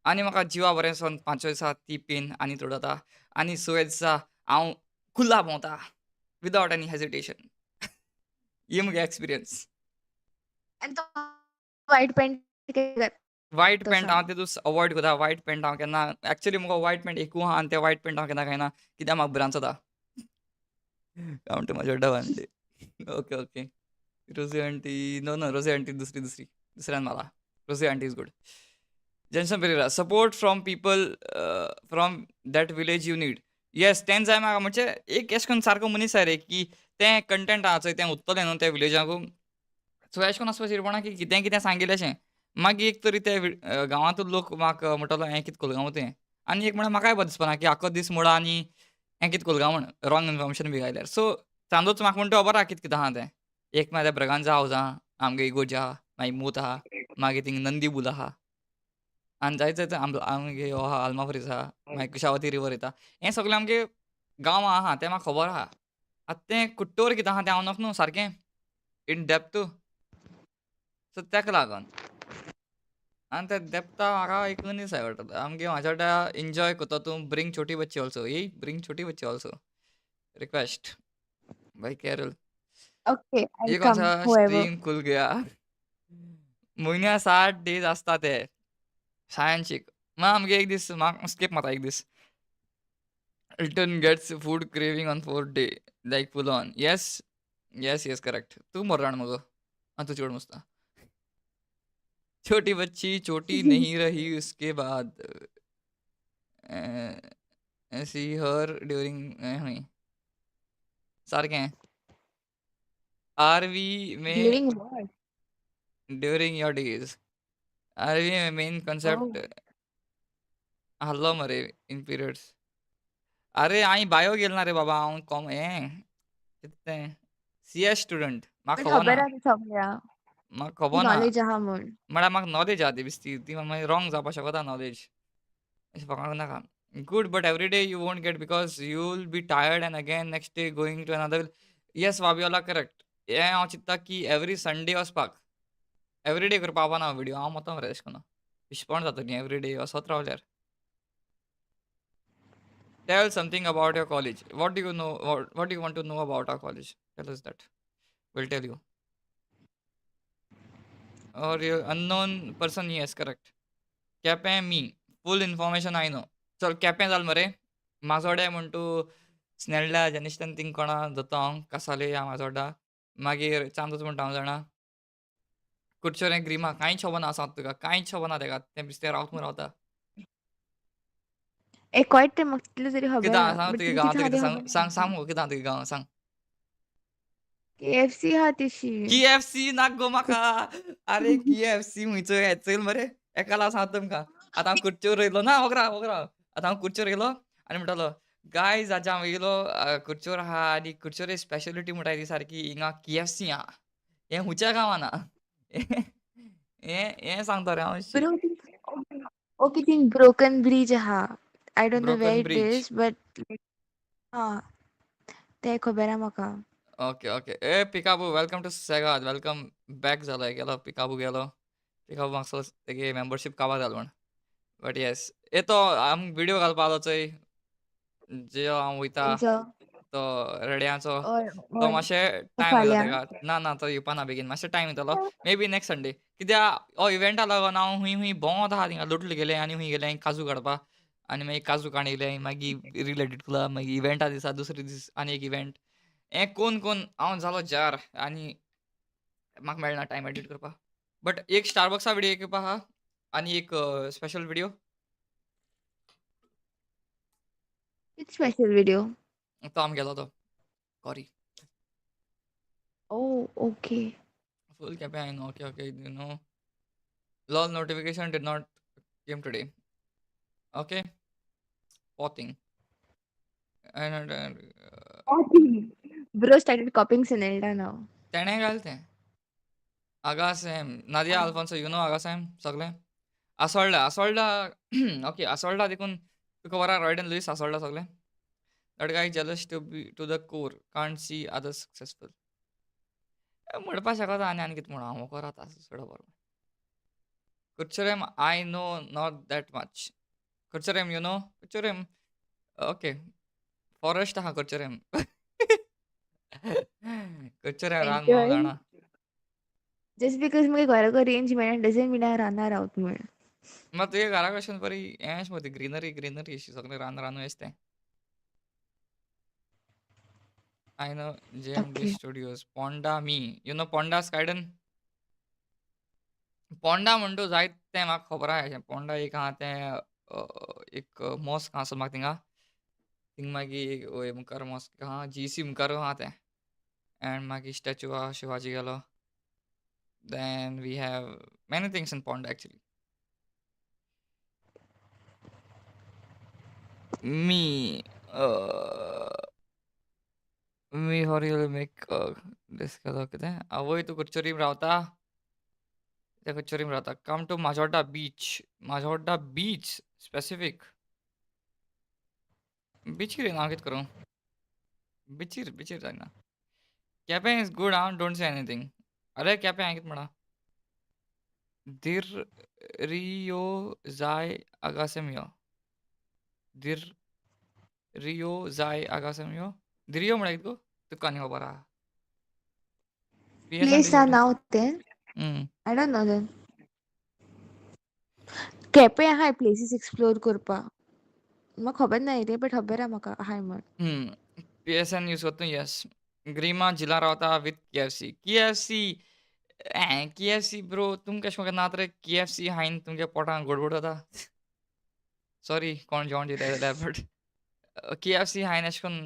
आनी म्हाका जिवा बरें दिसोन 5व्या दिसा ती पेन आनी चड जाता आनी 6व्या दिसा हांव खुल्ला भोंवता विदावट एनी हेजिटेशन. ही मुगे एक्सपिरियन्स. आनी तो व्हायट पॅन्ट व्हायट तो पॅन्ट सांग. हांव तेतूंत अवॉयड करता. व्हायट पॅन्ट हांव केन्ना एक्चुअली मुगो व्हायट पॅन्ट एकू आहा आनी ते व्हायट पॅन्ट हांव केन्ना घायना कित्याक म्हाका भिरांत जाता. काय म्हणटा म्हाजे हड्डा बांदले. Okay. Rosie aunty no Rosie aunty दुसऱ्यान मारला. Rosie aunty is good. Jenson Pereira support from people from that village you need. Yes तेंच जाय म्हाका म्हणजे एक अशें करून सारको मनीस जाय रे की तें कंटेंट आहा चोय तें उत्तलें न्हू त्या विलेजाकू. सो अशें करून आसपाची पडना की कितें सांगिल्लेशें मागीर एक तरी ते गांवांतूच लोक म्हाका म्हणटलो हें कितें कोलगांव गांव तें आनी एक म्हळ्यार म्हाकाय बरें दिसपाना की आख्खो दीस मुडा आनी हें कितें कोलगांव म्हण रॉंग इन्फॉर्मेशन बी गायल्यार. सो चांदूच म्हाका म्हणटा खबर आहा कितें आहा तें. एक म्हळ्यार ब्रगांजा हावज आहा, आमगे इगोर्ज आहा, मागीर मूत आहा, मागीर थिंग नंदी बूल आहा आनी जायते आमगे हो आहा आल्माफ्रीज आहा, मागीर कुशावती रिवर येता. हें सगळें आमगे गांवां आहा तें म्हाका खबर आहा. आतां तें कुट्टोर कितें आहा तें हांव नोक न्हू सारकें इन डेप्थ. सो तेका लागोन. आनी ते डेप्था म्हाका एक मनीस जाय पडटलो. आमगे म्हाज्या वांगडा एन्जॉय कोत्ता तूं ब्रिंग छोटी बच्ची ऑल्सो. ब्रिंग छोटी बच्ची also. Request by Carol. Okay I ये कौन कम सा हुएवर. स्ट्रीम खुल गया? म्हयन्या 60 डेज आसता ते सायन्सीक. ना आमगे एक दीस म्हाका स्कीप मारता एक दीस. Return gets food craving on 4th day like full on. Yes correct. तू मोर्राण मगो. तू चोड मस्ता. छोटी बच्ची छोटी नहीं रही उसके बाद सी हर ड्यूरिंग सारकें आरवी में during what? During your days RV में मेन ओह कॉन्सेप्ट हल्लो मरे इन पीरियड्स अरे हांवें बायो गेलो ना रे बाबा हांव हें कितें तें CS स्टुडंट म्हाका बट खबर खबर ना आसा सगळ्या म्हाका की खबर ना नॉलेज आहा म्हूण. म्हळ्यार म्हाका नॉलेज आहा ती बेश्टी ती मागीर रॉंग जावपाक शकता नॉलेज अशें म्हाका नाका good but every day you won't get because you will be tired and again next day going to another yes Fabiola correct हें हांव चिंतता की एवरी संडे वचपाक एवरी डे करपा पावना व्हिडिओ हांव वता मरे अशें करून इश्कोण जातली एवरी डे वसत रावल्यार tell something about your college what do you know what do you want to know about our college tell us that will tell you or unknown person yes correct Quepem me full information I know चल केपें जाल मरे माजोड्या म्हण तूं स्नेल्डा जेनिस्टन thing कोणा दोतो हांव कासाले या माजोड्डा मागीर चांदूच म्हणटा हांव जाणा कुडचोरें ग्रिमा कांयच खबर ना सांग तुका कांयच खबर ना तेका तें बेश्टें रावत म्हूण रावता एक कोयट तें म्हाका तितलें तरी खबर कितें आहा आहा सांग बट तुगे तितलें गांवांत कितें आहा कितें तें सांग खबर ना सांग म्हाका. सांग मुगो कितें आहा तुगे गांवांत सांग KFC आहा तेशी. KFC नाक गो म्हाका अरे KFC खंयचो हें चल मरे एका लाव सांगता तुमकां आतां हांव कुर्चेर येयलो ना वगरा वगरा आतां हांव कुर्चेर येयलो आनी म्हणटालो गायज आज हांव येयलो कुर्चेर आहा आनी कुर्चेर स्पेशलिटी म्हणटाय ती सारकी हिंगा KFC आहा हें हुंच्या गांवांन आहा हें सांगता रे हांव bro okay thing broken bridge आहा. I don't know where broken it bridge is but हां तें खबर आहा म्हाका. Okay okay a peekaboo welcome to सेगाद वेलकम बॅक जालो गेलो पिकाबू गेलो पिकाबू म्हाका तेगे मेंबरशीप काबार जालो म्हण बट येस येतो आमकां व्हिडिओ घालपा आलो चोय जे हांव वयता खंयचो? तो रेड्याचो हय तो हय मातशें टायम वयता फाल्यां. तेका ना ना तो येवपा ना बेगीन मातशें टायम वयतलो मे बी नॅक्स्ट संडे कित्याक हो इव्हेंटा लागून हांव हूंय भोंवत आहा थिंगा लोटले गेले आनी हूंय गेले काजू काडपा आनी मागीर काजू काडले मागीर रील एडीट करप मागीर इव्हेंटा दिसा दुसरे दीस आनी एक इव्हेंट हें कोन्न हांव जालो जार आनी म्हाका मेळना टायम एडीट करपाक बट एक स्टारबक्सा व्हिडिओ एक येवपा आहा आनी एक स्पेशल व्हिडिओ कित स्पेशल व्हिडिओ? तो आमी गेलो तो कॉरी ओह ओके. फुल केपें हांवें okay okay you know lol notification did not came today okay poor thing and Bro started copying Sunilda now. तेणें घाल तें आगासेम नादिया आल्फोन्सो यू नो आगासेम सगळें आसोळडा ओके आसोळडा देखून तुका वरा रॉयड एंड लुईस आसोळडा सगळें that guy jealous to the core can't see others successful म्हणपा शकता आनी कितें म्हणून हांव मोको रावता सोडा बरो Curchorem I know not that much Curchorem you know Curchorem okay forest आहा कुर्चोरेम कुर्चोरेम रान हांव Enjoy. जाणा Just because मुगे घराको रेंज मेळना doesn't mean हांव रानां रावत म्हूण. मात तुगे घरा कडच्यान बरी हें अशें मरे ग्रीनरी अशी सगळें रान अशें तें I know JMD Okay. Studios Ponda मी यू नो पोंडा स्कायडन पोंडा म्हणटा जायतें म्हाका खबर आहा अशें पोंडा एक आहा तें एक मॉस्क आहा म्हाका थिंगा थिंग मागीर वयर मुखार मॉस्क आहा GC मुखार आहा तें एंड मागीर स्टॅच्यू आहा शिवाजी गेलो then we have many things in Ponda actually me me how do you make this कितें आवय तूं कुडचोरीम रावता त्या कुडचोरीम रावता come to Majorda beach specific beach कितें हांव कितें करूं बिचीर जायना केपें इज गूड हांव डोंट से एनीथींग अरे केपें हांवें कितें म्हणा दिर रियो जाय आगासेम यो दिर रियो जाय आगासेम यो दिरियो म्हणल्यार कितें गो तुका आनी खबर आहा PSN Place आहा नांव तें? I don't know then. Quepem आहाय प्लेसीस एक्सप्लोर करपा. म्हाका खबर ना रे बट खबर आहा म्हाका आहाय म्हूण. PSN यूज करता येस ग्रीमा जिल्ला रावता विथ KFC ब्रो तुमकां अशें नात रे KFC हायन तुमच्या पोटान गडबड जाता सॉरी कोण जेवण दिता जाल्यार बट KFC हायन अशें करून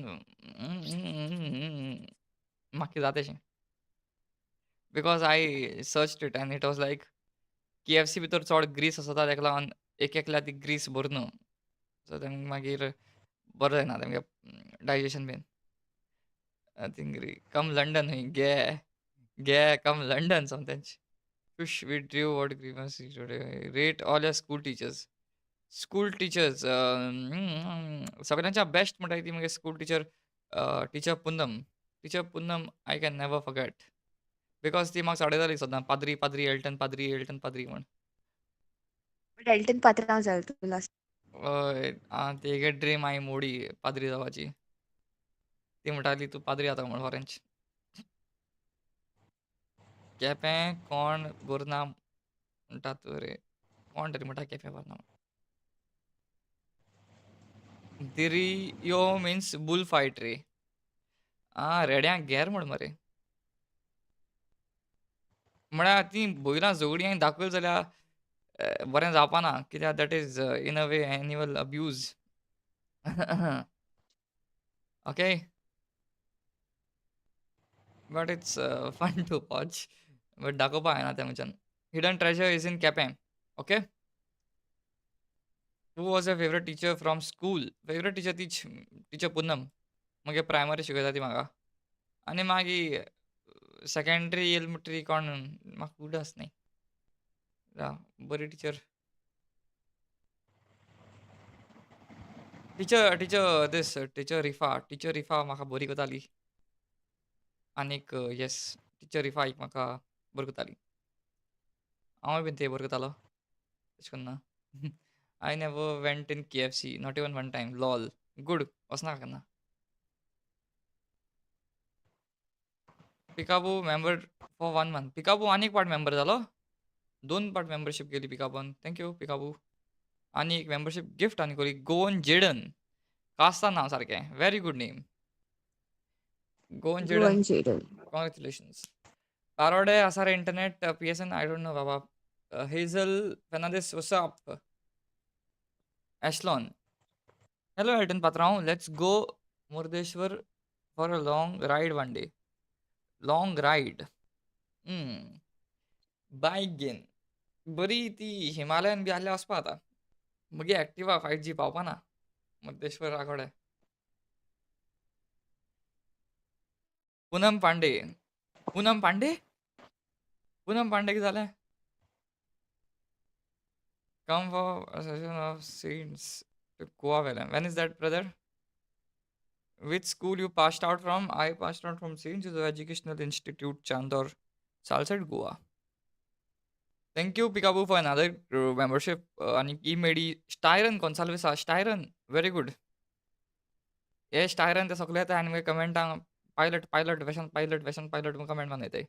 म्हाका जाता अशें because I search it and it was like KFC भितर चड ग्रीस आसता ताका लागून एक एकल्या ती ग्रीस भर न्हू सो तेंक मागीर बरो जायना तेमगे digestion been thing come London हूंय गे कम लंडन समथेंच fish with drew what grievance is today rate all your school teachers सगळ्यांच्या बेस्ट म्हणटा ती म्हगे school teacher teacher Punnam I can never forget because ती म्हाका साडयताली सदां पाद्री एल्टन पाद्री म्हण डेल्टन पात्रांव जाल तुला हय तेगे ड्रीम हांवें मोडी पाद्री जावपाची ती म्हणटाली तूं पाद्री जाता म्हण फॉरेंच केपें कोण गुरना म्हणटा तूं रे कोण तरी म्हणटा केपें बरना दिरियो मीन्स बुल फायट रे रेड्यांक घेर म्हण मरे म्हळ्यार ती बैलां झगडीं हांवें दाखयली जाल्यार बरें जावपाना कित्याक that is in a way animal abuse okay but it's fun to watch but दाखोवपा जायना त्या मनशान hidden treasure is in Quepem okay who was a favourite teacher from school favourite teacher teacher Poonam मागे प्रायमरी शिकयता ती म्हाका आनी मागीर सेकंडरी येयली म्हणटरी कोण म्हाका उगडास न्ही बरी टीचर टीचर रिफा म्हाका बरी कोताली आनीक येस टीचर रिफा एक म्हाका बरी कोताली हांवूय बीन ते बरो कोतालो तशें करून ना I never went in KFC not even one time lol good वचना केन्ना पिकाबू मेंबर फॉर 1 मंथ पिकाबू आनीक पार्ट मेंबर जालो 2 पार्ट मेंबरशीप केली पिकाबून थँक्यू पिकाबू आनी एक मेंबरशीप गिफ्ट आनी कोली गोवन जेडन कास्ता नांव सारकें very good name Goan Jaden Goan Jaden congratulations पारोडे आसा रे internet PSN I don't know बाबा Hazel Fernandes what's up Ashlon hello Elton पात्रांव let's go Murdeshwar for a long ride one day long ride bike घेवन बरी ती हिमालयन बी आहल्यार वचपा आतां मगे एक्टिवा 5G पावपाना मुर्देश्वर आगोडे पूनम पांडे कितें जालें come for association of saints to Goa Valley. When is that, brother? Which school you passed out from? I passed out from Saints Educational Institute, Chandor, Salsette, Goa. Thank you, Pikabu, for another membership. आणि ईमेडी Styron कॉन्साल्विस Styron very good हे Styron ते सगळे येता आनी कमेंटां pilot वेशन pilot comment मान येताय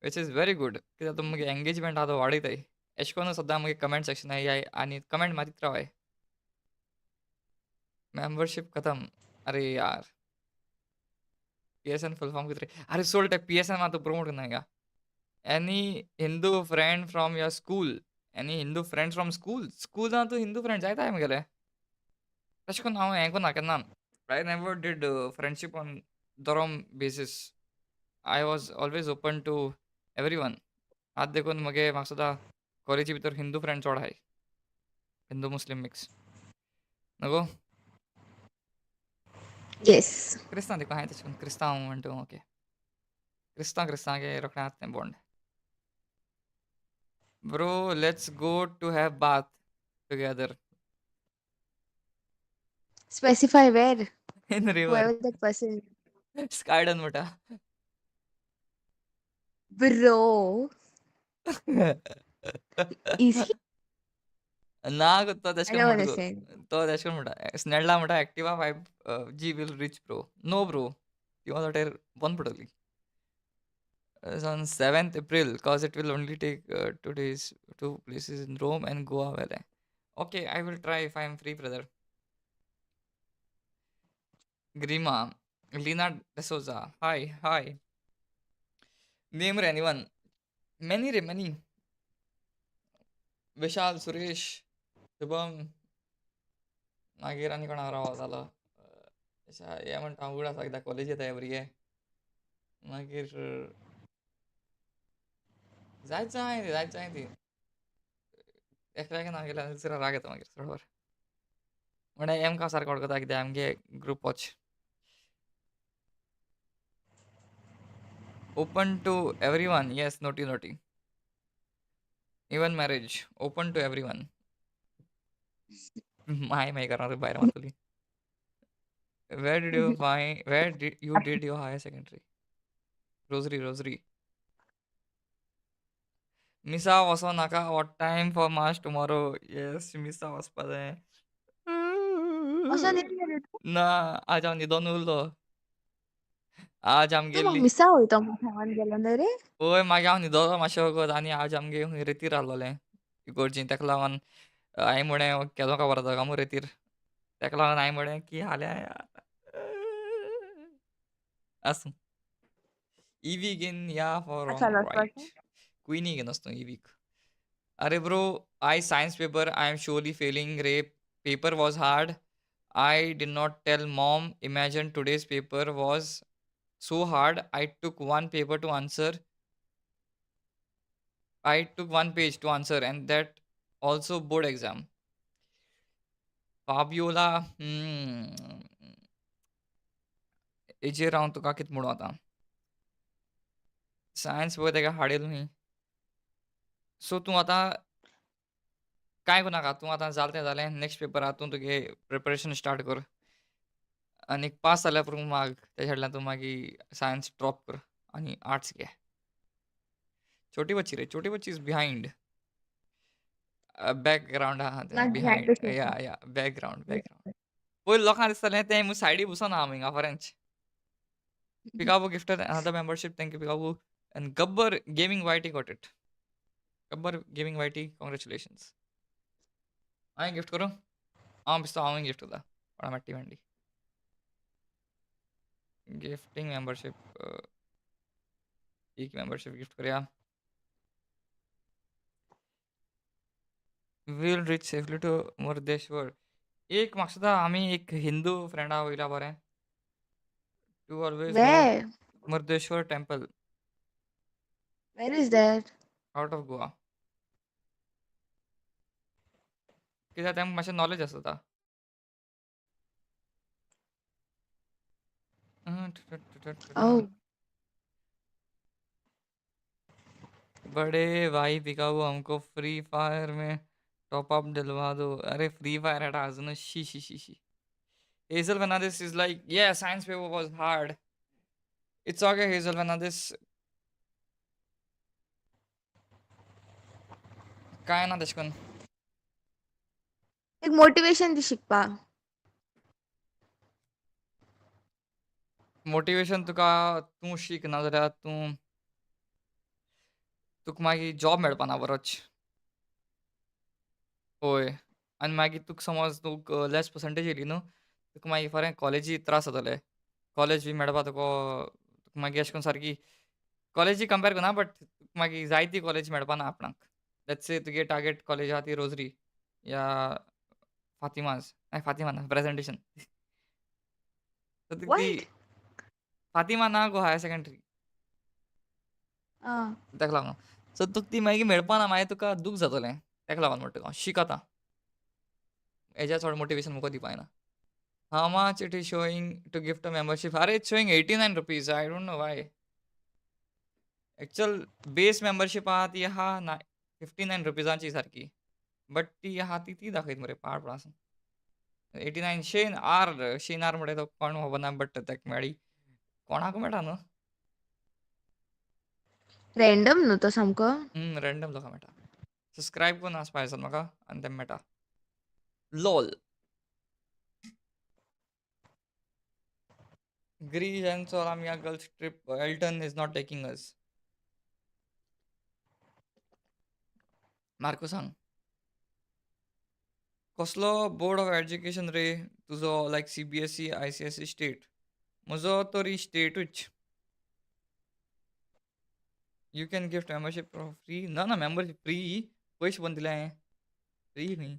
which is very good कित्याक तुमगे engagement आहा तो वाडयताय एश कोन्न सद्दां मुगे कमेंट सेक्शन येयाय आनी कमेंट मारीत रावाय मेंबरशीप खतम अरे यार PSN फुल फॉर्म कितें रे अरे सोड ते PSN मात प्रमोट करना या any Hindu friend from your school any Hindu friend from school तूं हिंदू फ्रेंड जायताय मुगेले तशें करून हांव हें कोन्ना केन्ना I never did friendship on dharam basis I was always open to every one आत देखून म्हाका सुद्दां कॉलेजी भितर हिंदू फ्रेंड चड आहाय हिंदू मुस्लीम मिक्स नको येस क्रिस्तांव देखून हाय तशें करून क्रिस्तांव म्हणटा ओके क्रिस्तांवांगे रोखडें आसा तें bond bro let's go to have bath together specify where in river whoever that person स्कायडन म्हणटा bro is he ना गो तो तशें I करून don't म्हणटा गो understand तो तशें करून म्हणटा स्नेडला म्हणटा Activa 5G will reach bro no bro ती वॉज वाटेर बंद पडटली on 7th April because it will only take 2 days, 2 places in Rome and Goa Valley. Okay, I will try if I am free, brother. Grima, Lina D'Souza, hi. Name anyone. Many. Vishal, Suresh, Shubham, मागीर आनी कोणा राव जालो हे म्हणटा हांव उगडास एकदां college येता भुरगे मागीर जायत ती एकल्यागे ना गेल्यार दुसरा राग येता मागीर चड वर म्हणे एमकां सारको वळखता कित्याक आमगे group watch open to everyone yes naughty naughty even marriage open to everyone my my करणार भायर मारतली where did you did your higher secondary rosary मिसा वचो नाका what time for march tomorrow yes मिसा वचपा जाय असं नाही गेले तू ना आज हांव न्हिदोन उरलो आज आम तू मग गेल्ली मिसा वयता मग थंगान गेलो न्हय रे ओय मागीर हांव न्हिदोलो मातशें वगत आनी आज आमगे खंय रेतीर आहलोलें इगोर्जीन तेका लागोन हांवें म्हळें केदो काबार जाता काय मू रेतीर तेका लागोन हांवें म्हळें की हाल्या आसूं ईवी घेन या फॉर अच्छा रॉंग रायट लसपाचें क्विनी घेन वचतो ईवीक अरे bro I science paper I am surely failing रे paper was hard I did not tell mom imagine today's paper was so hard I took one paper to answer I took one page to answer and that also board exam Fabiola हेजेर हांव तुका कितें म्हणूं आतां science पळय तेका hard येयलो न्ही सो तूं आतां कांय कोनाका तूं आतां जालें तें जालें नॅक्स्ट पेपराक तूं तुगे प्रिपरेशन स्टार्ट कर आनीक पास जाल्या पुरो माग तेज्या फाटल्यान तूं मागीर सायन्स ड्रॉप कर आनी आर्ट्स घे छोटी बच्ची रे छोटी बच्ची इज बिहायंड बॅकग्रावंड आहा नॉट तें बिहाइंड बिहायंड द सीन या बॅकग्रावंड पयलीं लोकांक दिसतालें तें म्हूण सायडीक बसून आहा हिंगा फरेंच Picabo gifted another membership. Thank you, Picabo. And Gabbar Gaming YT got it. Gabbar Gaming YT, congratulations. I gift करो हाँ पिस्ता आऊँगी gift होता बड़ा मट्टी मंडी gifting membership एक membership gift करिया will reach safely to Murdeshwar एक मकसदा आम्ही एक हिंदू फ्रेंडा वयला बरें to always move where Murdeshwar temple where is that out of Goa कित्याक तेमकां मातशें नॉलेज आसता ओह बड़े भाई पिकाबू हमको फ्री फायर में टॉप अप दिलवा दो अरे फ्री फायर हटा अजून she she she she Hazel Fernandez is like, yeah, science paper was hard. It's okay, Hazel Fernandez. काय ना तेशकोन एक मोटिवेशन दी शिकपा मोटिवेशन तुका तूं शीक ना जाल्यार तुका मागीर जॉब मेळपाना बरोच होय आनी मागीर तुका समज तुका लेस पर्संटेज येयली न्हू तुका मागीर फरें कॉलेजी त्रास जातले कॉलेज बी मेळपा तुका मागीर अशें करून सारकी कॉलेजी कंपेर करना बट मागीर जायती कॉलेज मेळपाना आपणाक लेट्स से तुगे टार्गेट कॉलेज आहा ती रोजरी या फातिमा ना प्रेझेंटेशन तर तुका ती व्हाट फातिमा ना गो हायर सेकंडरी तेका लागून सो तुका ती मागीर मेळपाना मागीर तुका दूख जातलें तेका लागून म्हणटा हांव शीक आतां हेज्या चड मोटिवेशन मुको दिवपाना how much it is showing to gift a membership अरे it's showing 89 rupees I don't know why actual base membership आहा ती आहा 59 रुपीजांची सारकी बट ती आहा ती दाखयत मरे पाड आसा 89 शेन आर म्हणटा तो कोण खबरना बट तेका मेळ्ळी कोणाक मेळटा न्हू रॅन्डम न्हू तो सामको रँडम लोकां मेळटा सबस्क्रायब करून आसपा जाय म्हाका आनी तें मेळटा lol Greece and Solamia girls trip Elton is not taking us Marco सांग कसलो बोर्ड ऑफ एज्युकेशन रे तुजो लायक CBSE ICSE स्टेट म्हजो तरी स्टेटूच you can gift membership free ना मेंबरशीप फ्री पयशे पण दिले हांवें फ्री न्ही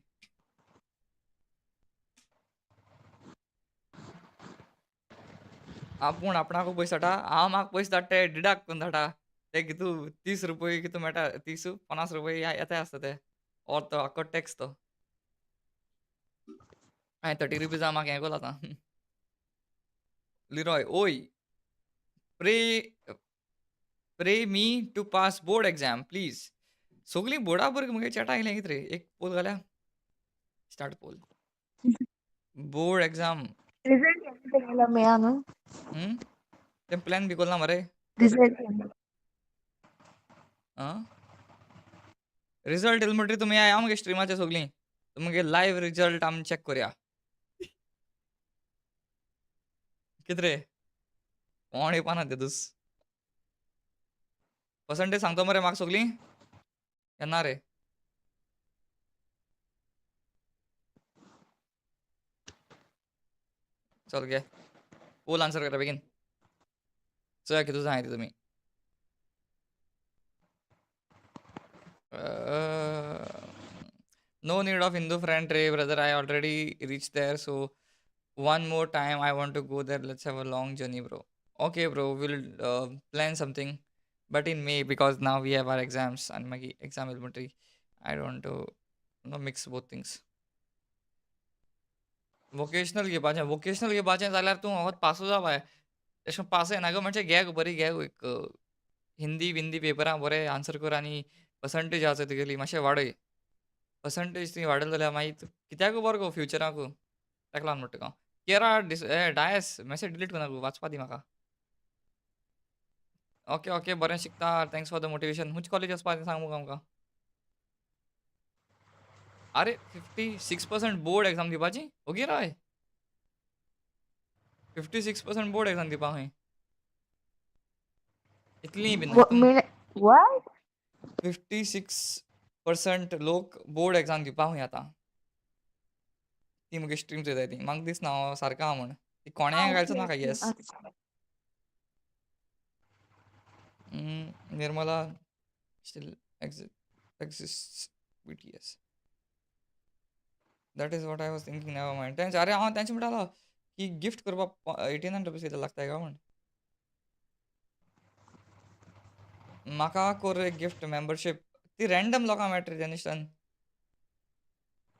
आपूण आपणाकूच पयशे धाडटा हांव म्हाका पयशे धाडटा ते डिडक्ट करून धाडटा ते कितू 30 रुपये कितू मेळटा 30 50 रुपये येताय आसता ते और तो आख्खो टॅक्स तो हांवें 30 रुपीजा म्हाका हें कोला आतां. लिरॉय ओय pray pray me to pass board exam please. सगळीं बोर्डा भुरगीं मुगे चॅटा आयलें कितें रे? एक पोल घाल्या. Start poll. Board exam. Result केन्ना मेळा न्हू? तें प्लॅन बी कोन्ना मरे. रिजल्ट केन्ना? आं? रिजल्ट येयलो म्हणटरी तुमी या मगे स्ट्रिमाचेर सगळीं. तुमगे लायव्ह रिजल्ट आमी चॅक करया. कितें रे? कोण येवपाना ते दीस. पर्संटेज सांगता मरे म्हाका सगळीं? केन्ना रे? चल घे. पोल आन्सर करा बेगीन. चोया कितू जाय ते तुमी. No need of Hindu friend Ray, brother. I already reached there. So one more time, I want to go there. Let's have a long journey, bro. Okay, bro. We'll plan something, but in May because now we have our exams and my exam elementary. I don't want to mix both things. Vocational घेवपाचें जाल्यार तूं होच पासू जा bye. अशें पास येना गो म्हणजे घे गो बरी घे गो एक हिंदी बिंदी पेपरां बरें आन्सर कर आनी पर्संटेज आसा तुगेली मातशें वाडय. पर्संटेज ती वाडयली जाल्यार मागीर कित्याक बरो गो फ्युचराक. ताका लागून म्हणटा तुका. केरा डायस मॅसेज डिलीट कर नाका वाचपा दी म्हाका. ओके बरें शिकता. Thanks for the motivation. हुंच कॉलेज वचपा तें सांग मुगो आमकां. अरे 56% बोर्ड एग्जाम दिवपाची? ओगी राय. 56% बोर्ड एग्जाम दिवपा खंय. इतली बीन What? 56% लोक बोर्ड एग्जाम दिवपा खंय आतां. ती मुगे स्ट्रीम चोयताय ती. म्हाका दिसना हांव सारको आहा म्हूण. ती कोण्याक घालचो नाका yes. Nirmala still exists BTS. That is what I was thinking. Never mind. अरे हांव तेंचे म्हणटालो की गिफ्ट करपाक 89 रुपीज कितें लागताय काय म्हूण. म्हाका कोर एक गिफ्ट मेंबरशीप. ती रँडम लोकांक मेळटा रे त्या दिसतान.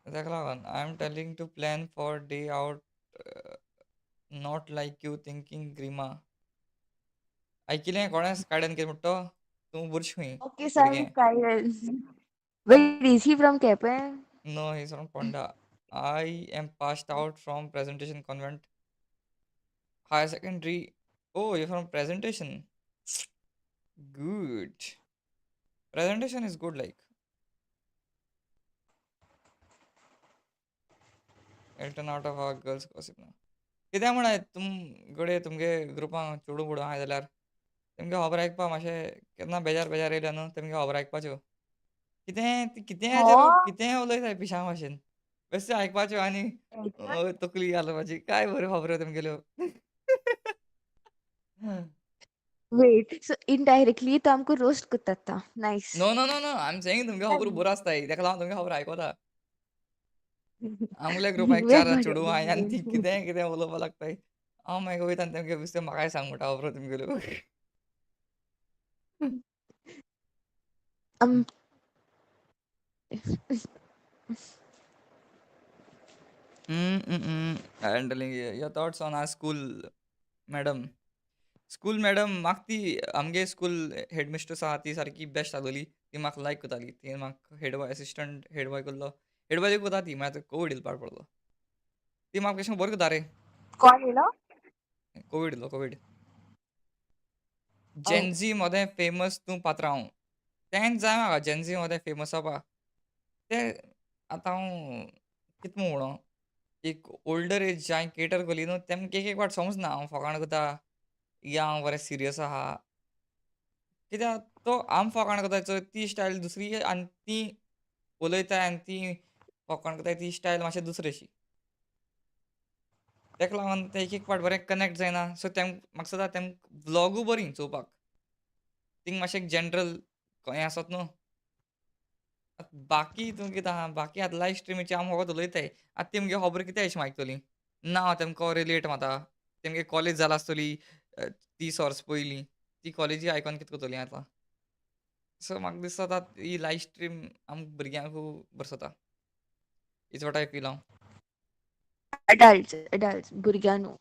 ताका लागून I am telling to plan for day out not like you thinking Grima. ऐकिलें कोणें काड्यान कितें म्हणटा तो? तूं बुरश खंय Okay, भुरगें. Sam Kyle. Wait, is he from Kepe? No, he's from Ponda. I am passed out from presentation convent. Higher secondary. Oh, you're from presentation. Good. Presentation is good, like. Elton out of our girls gossip now. कित्याक म्हणाय गडे तुमगे ग्रुपान चेडू बुडो आहाय जाल्यार तेमगे खबर आयकपा मातशें केन्ना बेजार येयल्या न्हू तेमगे खबर आयकपाच्यो. Oh, कितें उलयताय पिशा भाशेन. बेश्टे आयकपाच्यो आनी तकली घालपाची. काय बऱ्यो खबरो तेमगेल्यो. wait. So indirectly तो हमको roast करता था. Nice. No I M saying तुमगे खबरो बरो आसताय. ताका लागून तुमगे खबर आयकता. आमगल्या ग्रुपान एक Wait, 4 चेडूं आहाय आनी ती कितें उलोवपा लागताय. हांव मागीर वयता आनी तेमगे बेश्टे म्हाकाय सांग म्हणटा खबरो तुमगेल्यो. um, I'm telling you, your thoughts on our school madam. School madam म्हाका ती आमगे स्कूल हेडमिस्ट्रेस आहा ती सारकी बेस्ट आहलोली. ती म्हाका लायक करताली. ती म्हाका head boy assistant head boy करलो. हेड बॉय करता ती मागीर कोवीड येयलो पाड पडलो. ती म्हाका कशें बरें करता रे. कौन येलो? कोवीड येयलो कोवीड. Oh, जेनझी मोदें फेमस तूं पात्रांव. तेंच जाय म्हाका जेनझी मोदें फेमस जावपा. तें आतां हांव कितें म्हणूं एक ओल्डर एज जाय केटर करली न्हू तेमकां एक फावट समजना हांव फकाणां करता या हांव बरें सिरियस आहा. कित्याक तो आम फकाणां करता चोय ती स्टायल दुसरी आनी ती उलयताय आनी ती फकाणां करताय ती स्टायल मातशें दुसरीशी. ताका लागून ते एक फावट बरें कनेक्ट जायना. सो म्हाका दिसता तेमकां व्लॉगूय बरीं चोवपाक. थिंग मातशें एक जनरल हें आसत न्हू. बाकी तूं कितें आहा बाकी आतां लायव्ह स्ट्रिमीचेर आमी फकत उलयताय. आतां ती मुगे खबर कितें अशें आयकतलीं. ना तेमकां रिलेट माता. तेमगे कॉलेज जाला आसतली 30 वर्स पयलीं. ती कॉलेजी आयकोन कितें करतलीं आतां. सो म्हाका दिसता आतां ही लायव्ह स्ट्रीम आमकां भुरग्यांकूय बरें जाता. इट्स वॉट आय फील हांव. adults भुरग्यां न्हू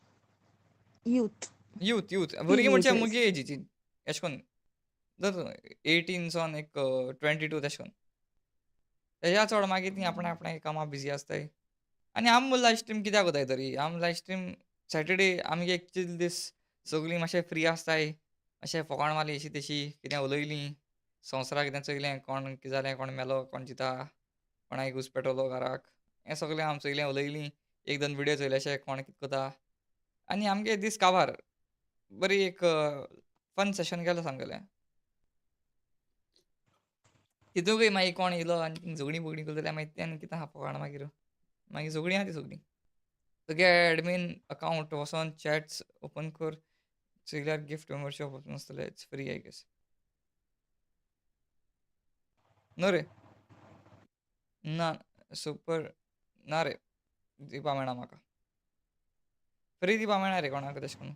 youth यूथ भुरगीं म्हणचे teenagers मुगे एजीची अशें करून जर 18 सावन एक 22 तेशें करून तेज्या चड मागीर तीं आपणा आपणा कामां बिजी आसताय आनी आम लायफ स्ट्रीम कित्याक कोताय तरी आम लायफ स्ट्रीम सॅटर्डे आमगे एक चिल दीस सगळीं मातशे फ्री आसताय अशें फकाण मारली अशी तशी कितें उलयलीं संवसाराक कितें चयलें कोण कितें जालें कोण मेलो कोण चिता कोणाक घुस पेटवलो घराक हें सगळें आम चयलें उलयलीं एक दोन विडियो चोयले अशें कोण कितें कोता आनी आमगे दीस काबार बरी एक फन सेशन केलें सामकेलें तितूंकय मागीर कोण येयलो आनी तीं झगडीं बिगडीं करतले जाल्यार मागीर तें कितें आहा फकाण मागीर मागीर झगडीं आहा तीं सगळीं तुगे एडमीन अकावंट वचोन चॅट्स ओपन कर चयल्यार गिफ्ट मेंबरशीप ओपन आसतलें it's free I guess no रे ना सुपर ना रे दिवपा मेळना म्हाका फ्री दिवपा मेळना रे कोणाक तशें करून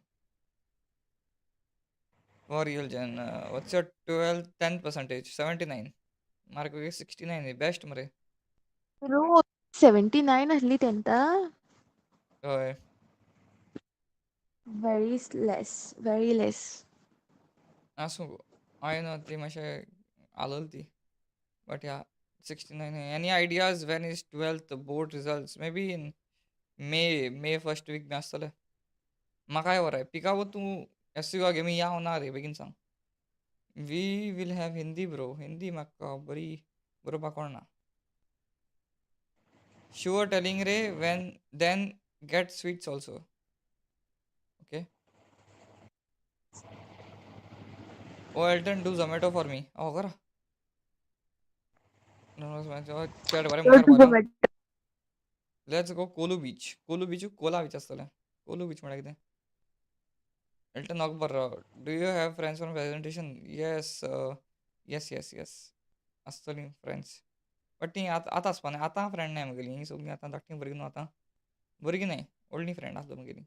for real Jen what's your 10% 79 mark 69 best मरे bro 79 असली तेंता हय very less आसूं हांवें ती मातशें आलोल ती but yeah 69 any ideas when is 12th board results may be in May first week be आसतलें म्हाकाय वराय पिकावो तूं एस गे मी या ना रे बेगीन सांग we will have Hindi bro Hindi म्हाका बरी बरोवपाक कळना शुअर टेलिंग रे when then get sweets also okay oh Elton do Zomato for me करा चॅट बरें मुखार पावलें लेट्स गो कोलू बीच कोला बीच आसतलें कोलू बीच म्हळ्यार कितें Elton Akbar do you have friends for presentation yes आसतलीं फ्रेंड्स बट तीं आतां आसपा न्ही आतां फ्रेंड नाय म्हगेलीं हीं सगळीं आतां धाकटीं भुरगीं न्हू आतां भुरगीं नाय व्हडलीं फ्रेंड आसलो म्हगेलीं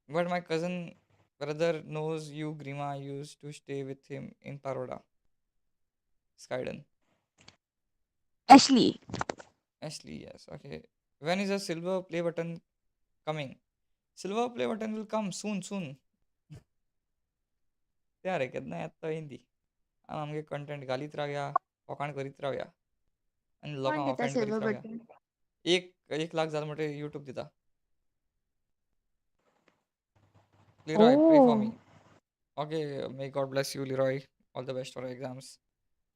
but my cousin brother knows you Grima used to stay with him in Paroda स्कायडन Ashley Ashley, yes. Okay. When is a silver play button coming? Silver play button will come soon. त्या रे केन्ना येता हिंदी आमगे content घालीत रावया फकाण करीत रावया आनी कोण लोकांक दिता ऑफेंड silver करीत रावया button एक लाख जालें म्हणटकीर यूट्यूब दिता Leroy pray for me oh okay may God bless you Leroy all the best for exams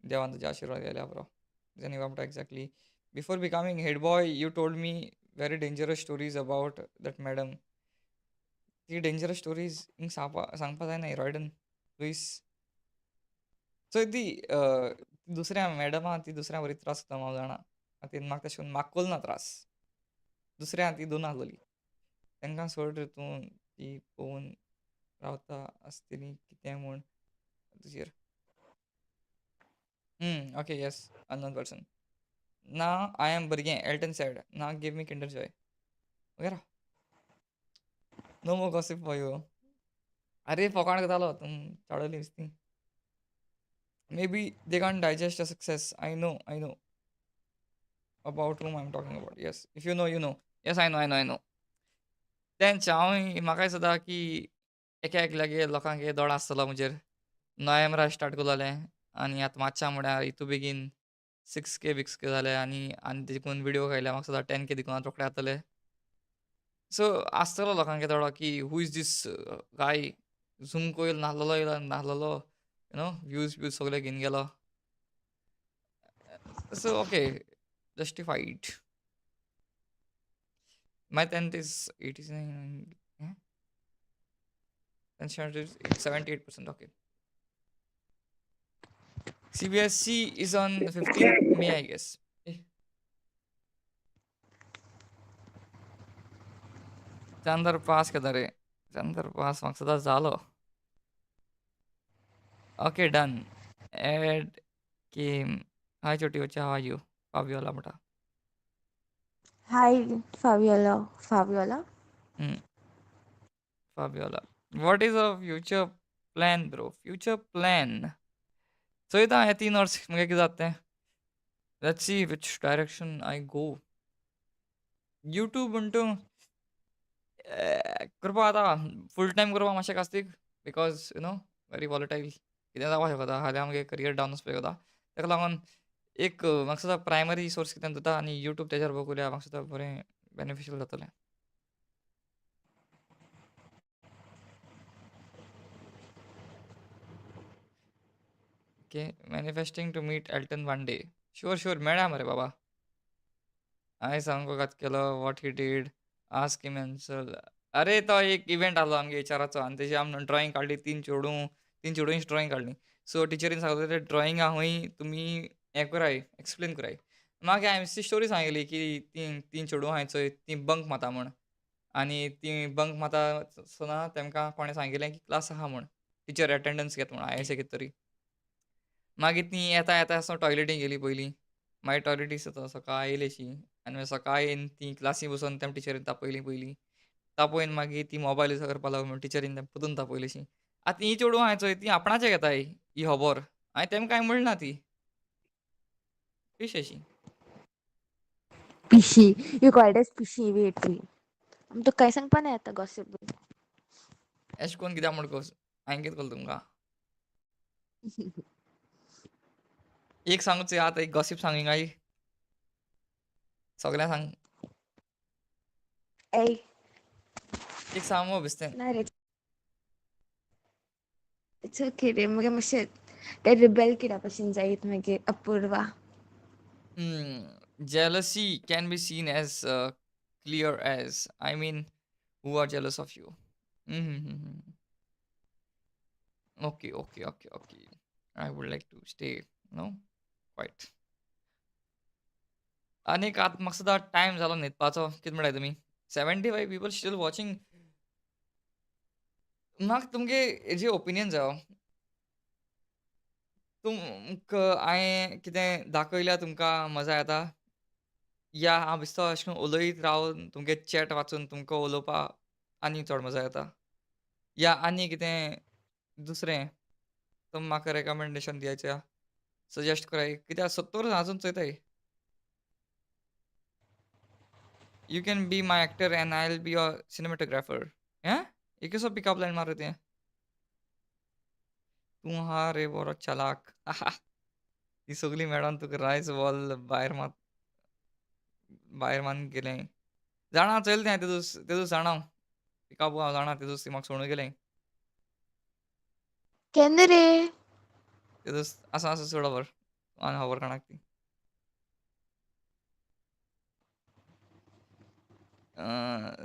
देवान तुजे आशिर्वाद गेल्या बरो जेनी वापटा exactly before becoming head boy you told me very dangerous stories about that madam ती dangerous stories हिंग सांगपा जायना रॉयडन लुईस सो ती दुसऱ्या मॅडमा ती दुसऱ्या बरी त्रास करता हांव जाणा ती म्हाका तशें करून म्हाका कोल ना त्रास दुसऱ्या ती दोन आसलोली तांकां सोड रे तूं ती पळोवन रावता आसतली कितें म्हूण तुजेर ओके येस अननोन पर्सन ना आय एम भुरगें एल्टन सॅड ना गिव मी किंडर जॉय वगैरे नो मो गॉसिप फॉर यू अरे फकाण करतालो तुम चडवली नुस्तीं may be they can't digest a success I know about whom I'm talking about yes if you know you know yes I know तेंच हांव म्हाकाय सदां की एका एकल्यागे लोकांगे दोळा आसतलो म्हजेर नोव्हेंबरा स्टार्ट करलें आनी आतां मातशा म्हळ्यार हितू बेगीन 6K बिक्स जाले आनी देखून विडियो घायल्या म्हाका सदां 10K देखून रोखडे जातले सो आसतलो लोकांगे दोळो की हू इज दीस गाय झूम कोयल नाहलोलो यू नो व्यूज सगळे घेवन गेलो so okay justified my 10th is 89 and standard is 78% okay CBSE is on 15th May I guess Chandar pass केदा रे चंदर पास म्हाका सदां जालो ओके डन एड केम हाय छोटी बच्चा हाउ आर यू फाबियोला म्हणटा hi Fabiola Fabiola what is a future plan bro future plan चोयता हे 3 वर्स मुगे कितें जाता तें let's see which direction I go YouTube म्हणटू करपा आतां फूल टायम करपा मातशें कास्तीक बिकॉज वेरी वॉलटायल कितें जावपा शकता हाल्यां आमगे करियर डावन वचपाक शकता ताका लागून एक म्हाका दिसता प्रायमरी सोर्स कितें दवरता आनी यूट्यूब तेजेर बगुल्या म्हाका दिसता बरें बेनिफिशियल जातलें. Okay manifesting to meet Elton one day. Sure मेळया मरे बाबा. हांवें सांगो कात केलो what he did ask him answer. अरे तो एक इव्हेंट आसलो आमगे एचआराचो आनी तेजी आमी ड्रॉइंग काडली तीन चेडूंची ड्रॉइंग काडली. सो टिचरीन सांगलें तें ड्रॉइंगा हूंय तुमी हें कराय एक्सप्लेन कराय. मागीर हांवें ती स्टोरी सांगिल्ली की तीन चेडूं आहाय चोय तीं बंक मारता म्हूण. आनी तीं बंक मारता आसतना तेमकां कोणें सांगिल्लें की क्लास आहा म्हूण. टिचर एटेंडन्स घेत म्हूण आय एस ए कितें तरी. मागीर तीं येता आसतना टॉयलेटीन गेलीं पयलीं. मागीर टॉयलेटी सकाळ येयली अशीं आनी मागीर सकाळ येवन तीं क्लासी बसून तेम टिचरीन तापयलीं पयलीं. तापोवन मागीर ती मोबायल यूज करपा लागली म्हूण टिचरीन तेम परतून तापयलीं अशीं. आतां हीं चेडूं आहाय चोय तीं आपणाचें घेताय ही खबर. हांवें तेमकां कांय म्हणना ती. कशी अशीं. पिशी यू कॉल्ड एस पिशी वेट तुका कांय सांगपा ना येता गॉसिप. एशें कोन्न कित्याक म्हूण हांवें कितें केलें तुमकां. एक सांगूच आतां एक गॉसिप सांग हिंगा सगळ्यांक सांग. ए एक सांग मुगो बेश्टें. ना रे इट्स ओके रे मुगे मातशें ते रिबेल कित्या भशेन जायत मागीर Apoorva. Jealousy can be seen as clear as, I mean, who are jealous of you. Mhm. Okay. I would like to stay, no? Quite. आनीक आतां म्हाका सुद्दां टायम जालो न्हिदपाचो. कितें म्हणटाय तुमी? 75 पीपल स्टील वॉचिंग. म्हाका तुमगे हेजी ओपिनियन जायो. हांवें कितें दाखयल्यार तुमकां मजा येता? या हांव बेश्टो अशें करून उलयत रावन तुमगे चॅट वाचून तुमकां उलोवपा आनी चड मजा येता? या आनी कितें दुसरें तुमी म्हाका रेकमेंडेशन दियाच्या सजेस्ट कराय कित्याक 70 अजून चोयताय. You can be my actor and I will be your cinematographer. हें? हे कसो पिकअप लायन मारू तें? तूं आहा रे बरो चलाक. ती सगळी मेळोन तुका रायस वॉल भायर मारून गेलें. जाणा चोयलें तें तेदूस जाणा हांव. पिकअप हांव जाणा तेदूस ती म्हाका सोडून गेलें. केन्ना रे? तेदूस आसा सोड खबर. आनी खबर कोणाक ती.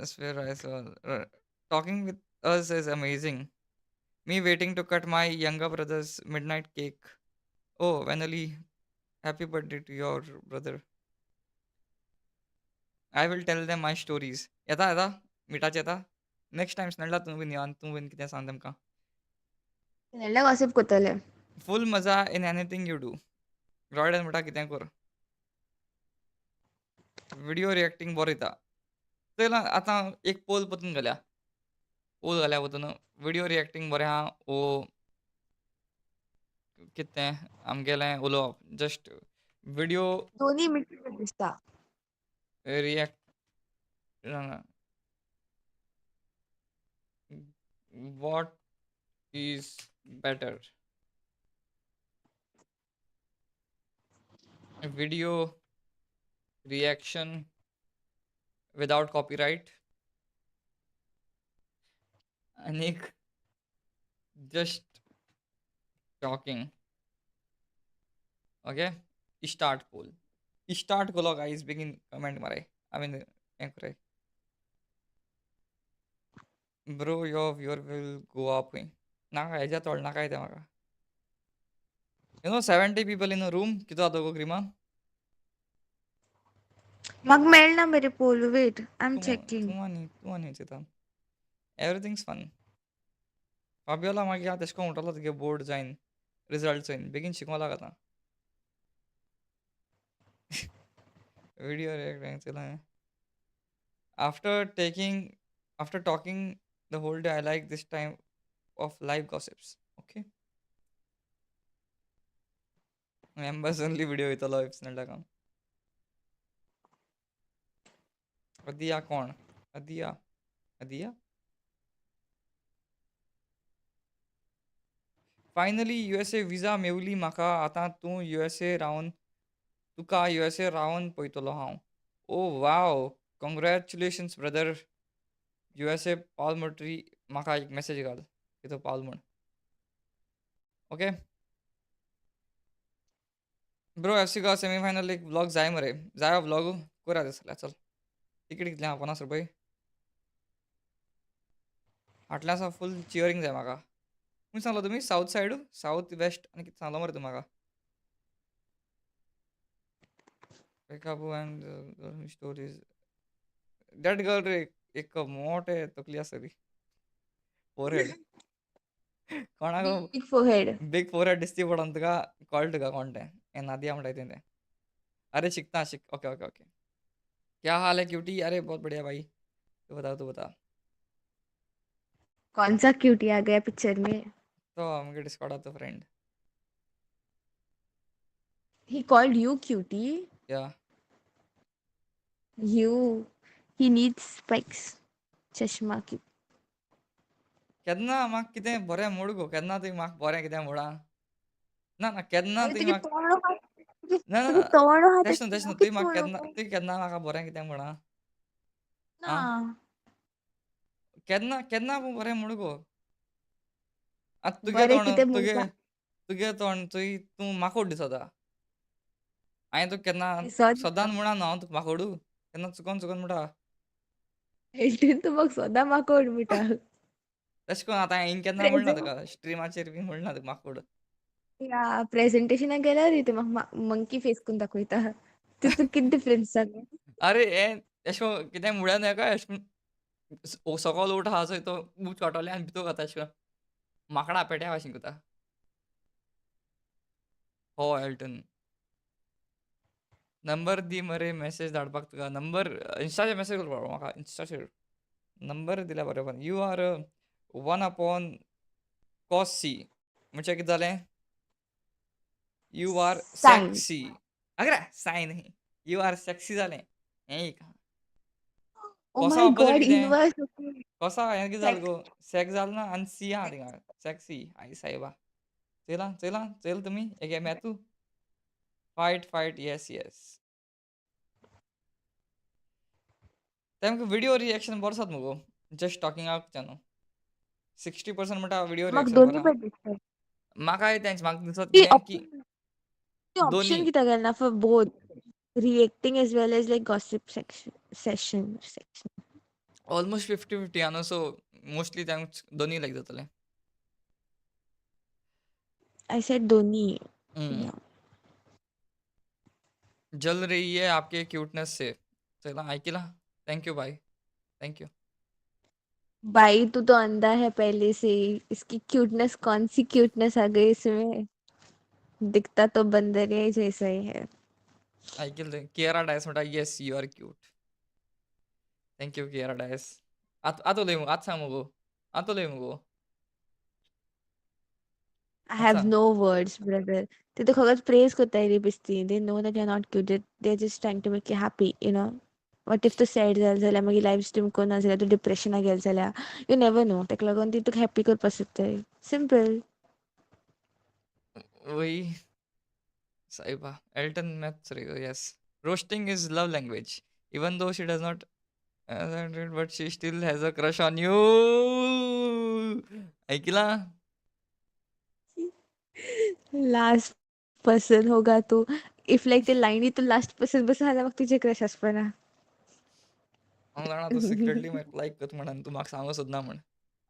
Sphere rice wall. Talking with us is amazing. Me waiting to cut my younger brother's midnight cake. Oh, Vanali, happy birthday to your brother. I will tell them my stories. येता मिठाचें येता. नेक्स्ट टायम स्नेडला तूं been यो आनी तूं been कितें सांग तेमकां. नाल्यार gossip कोत्तोले. फूल मजा इन एनीथिंग यू डू. रॉयडन म्हणटा कितें कर. व्हिडिओ रिएक्टिंग बरो येता. चल आतां एक पोल परतून घालया. पोल घाल्या परतून व्हिडिओ रिएक्टिंग बरें आहा वो कितें आमगेलें उलोवप जस्ट व्हिडिओ दोनी मिक्स दिसता. React what is better, video reaction without copyright and just talking. Okay, start poll. Start kolo guys, begin comment maray. I mean kare bro your viewer will go up नाका हेज्या तोड नाका ते म्हाका. 70 people in a room कितो जाता गो ग्रिमा. म्हाका मेळना मरे पोल वेट आय एम चेकिंग. तूं आनी चिंता. Everything's fun. फाबियोला मागीर आतां तेशको म्हणटलो तुगे बोर्ड जायन रिजल्ट जायन बेगीन शिकोंक लाग आतां. व्हिडिओ रिएक्ट चला. After talking the whole day, I like this time of live gossips. Okay. Members only video येतलो if स्नेडला काम. अदिया कोण? अदिया अदिया फायनली USA विजा मेवली म्हाका. आतां तूं USA रावन तुका USA रावन पळयतलो हांव. ओ वाव, कॉंग्रॅच्युलेशन्स ब्रदर. USA पावल म्हणटरी म्हाका एक मॅसेज घाल कितें पावल म्हूण. ओके ब्रो, FC का सेमीफायनल एक व्लॉग जाय मरे. जाय व्लॉग करा दिसल्या. चल तिकीट कितलें आहा? 50 रुपये. फाटल्यान आसा फूल चियरींग जाय म्हाका. खूंय सांगलो तुमी? साऊथ सायड, साऊथ वेस्ट आनी कितें सांगलो मरे तूं म्हाका? पेकाबू अँड स्टोरीज. दॅट गर्ल रे, एक मोठे तकली आसा ती. फोरहेड. कोणाक बिग फोरहेड. बिग फोरहेड दिसती पडोन तुका कळ्ळें तुका कोण तें. हें नादिया म्हणटाय तें. अरे शिकता ओके ओके ओके. क्या हाल है क्यूटी? अरे बहुत बढ़िया भाई. तू बता. कौन सा क्यूटी आ गया पिक्चर में? तो आमगे डिस्कॉर्डात तो friend. He called you cutie. या He needs specs. चश्मा की. केन्ना म्हाका कितें बरें म्हूण गो. केन्ना तुवें म्हाका बरें कितें म्हणा. ना ना केन्ना अरे तुवें तुझे म्हाका तोंड ना ना तुझे तोंड हातात तेश न्हू की तोंड तुवें केन्ना म्हाका बरें कितें म्हणा. ना. आं केन्ना पूण बरें म्हूण गो. आतां बरें कितें म्हणटा तुगे तोंड तूं माकोड दिसता. हांवें तुका केन्ना दिसत सदांच म्हणा न्हू हांव तुका माकोडू. केन्ना चुकोन म्हणटा. हेल्टीन तू म्हाका सोदां माकोड म्हणटा. तशें करून आतां हांवें केन्ना म्हणला प्रेझेंट तुका स्ट्रिमाचेर बी म्हणला तुका माकोड. या प्रेझेंटेशनाक गेल्यार रे तू म्हाका मंकी फेस करून दाखयता. तितून कितें डिफरन्स जालो? अरे हें अशें करून कितें म्हळ्ळें न्हय काय अशें करून सकयल उठ आहा चोय तो मूच वाटोले आनी भितर घाता अशें करून. माकडा पेट्या भाशेन करता. हो एल्टन. नंबर दी मरे मेसेज धाडपाक तुका. नंबर इन्स्टाचेर मेसेज करपाक म्हाका इन्स्टाचेर. नंबर दिल्यार बरें पण. You are 1/cos C. म्हणजे कितें जालें? You are sine. सेक्सी. आगरा सायन. यू आर सेक्सी जालें. हें एक. ओ कोसा माय ऑपोजीट गॉड कितें? इनवर्स. कोसा हें कितें जालें गो? सेक्स जालें ना आनी सी आहा थिंगां. सेक्सी. आई सायबा. चयला तुमी? एक गेम येतू? फायट. येस. तेंका व्हिडिओ रिएक्शन बरो आसात मुगो. जस्ट टॉकिंग आउट न्हू. 60% म्हणटा व्हिडिओ म्हाका रिएक्शन दोन्ही बरो. पण दिसता. म्हाकाय तेंच म्हाका दिसत ती कितें की ऑप्शन दोनी कित्याक घालना for both reacting as well as like gossip session. Almost 50-50 आहा न्हू सो मोस्टली तेंच दोनी लायक जातलें. आय सेड दोन्ही. हम्म. या. जल रही है आपके क्यूटनेस से. चला ऐकिला. Thank you bye. Thank you. भाई तू तो अंधा है पहले से ही. इसकी क्यूटनेस कौन सी क्यूटनेस आ गई इसमें? दिखता तो बंदरिया जैसा ही है. ऐकिल रे. कियारा डायस म्हणटा yes you are cute. Thank you Kiara Dias. आत उलय मुगो. आत सांग मुगो. आत उलय मुगो. I आत have सांग. no words, brother. ते तो खगत प्रेज करताय रे बेश्टी. They know that you're not cute. They're just trying to make you happy, you know. What if तू सॅड जाल जाल्यार मागीर लायव्ह स्ट्रीम करना जाल्यार तू डिप्रेशनाक गेल जाल्यार यू नेवर नो. तेका लागून ती तुका हॅप्पी करपा सोदताय. सिंपल. वही साहिबा. एल्टन मॅथ्स रे. Yes. Roasting is love language. Even though she does not but she still has a crush on you. ऐकिला? लास्ट पर्सन होगा तू. इफ लायक ते लायनी तू लास्ट पर्सन बसून जाल्यार म्हाका तुजे क्रश आसपाना. हांव जाणा तूं सिक्रेटली म्हाका लायक करता म्हण आनी तूं म्हाका सांगूं सोदना म्हण.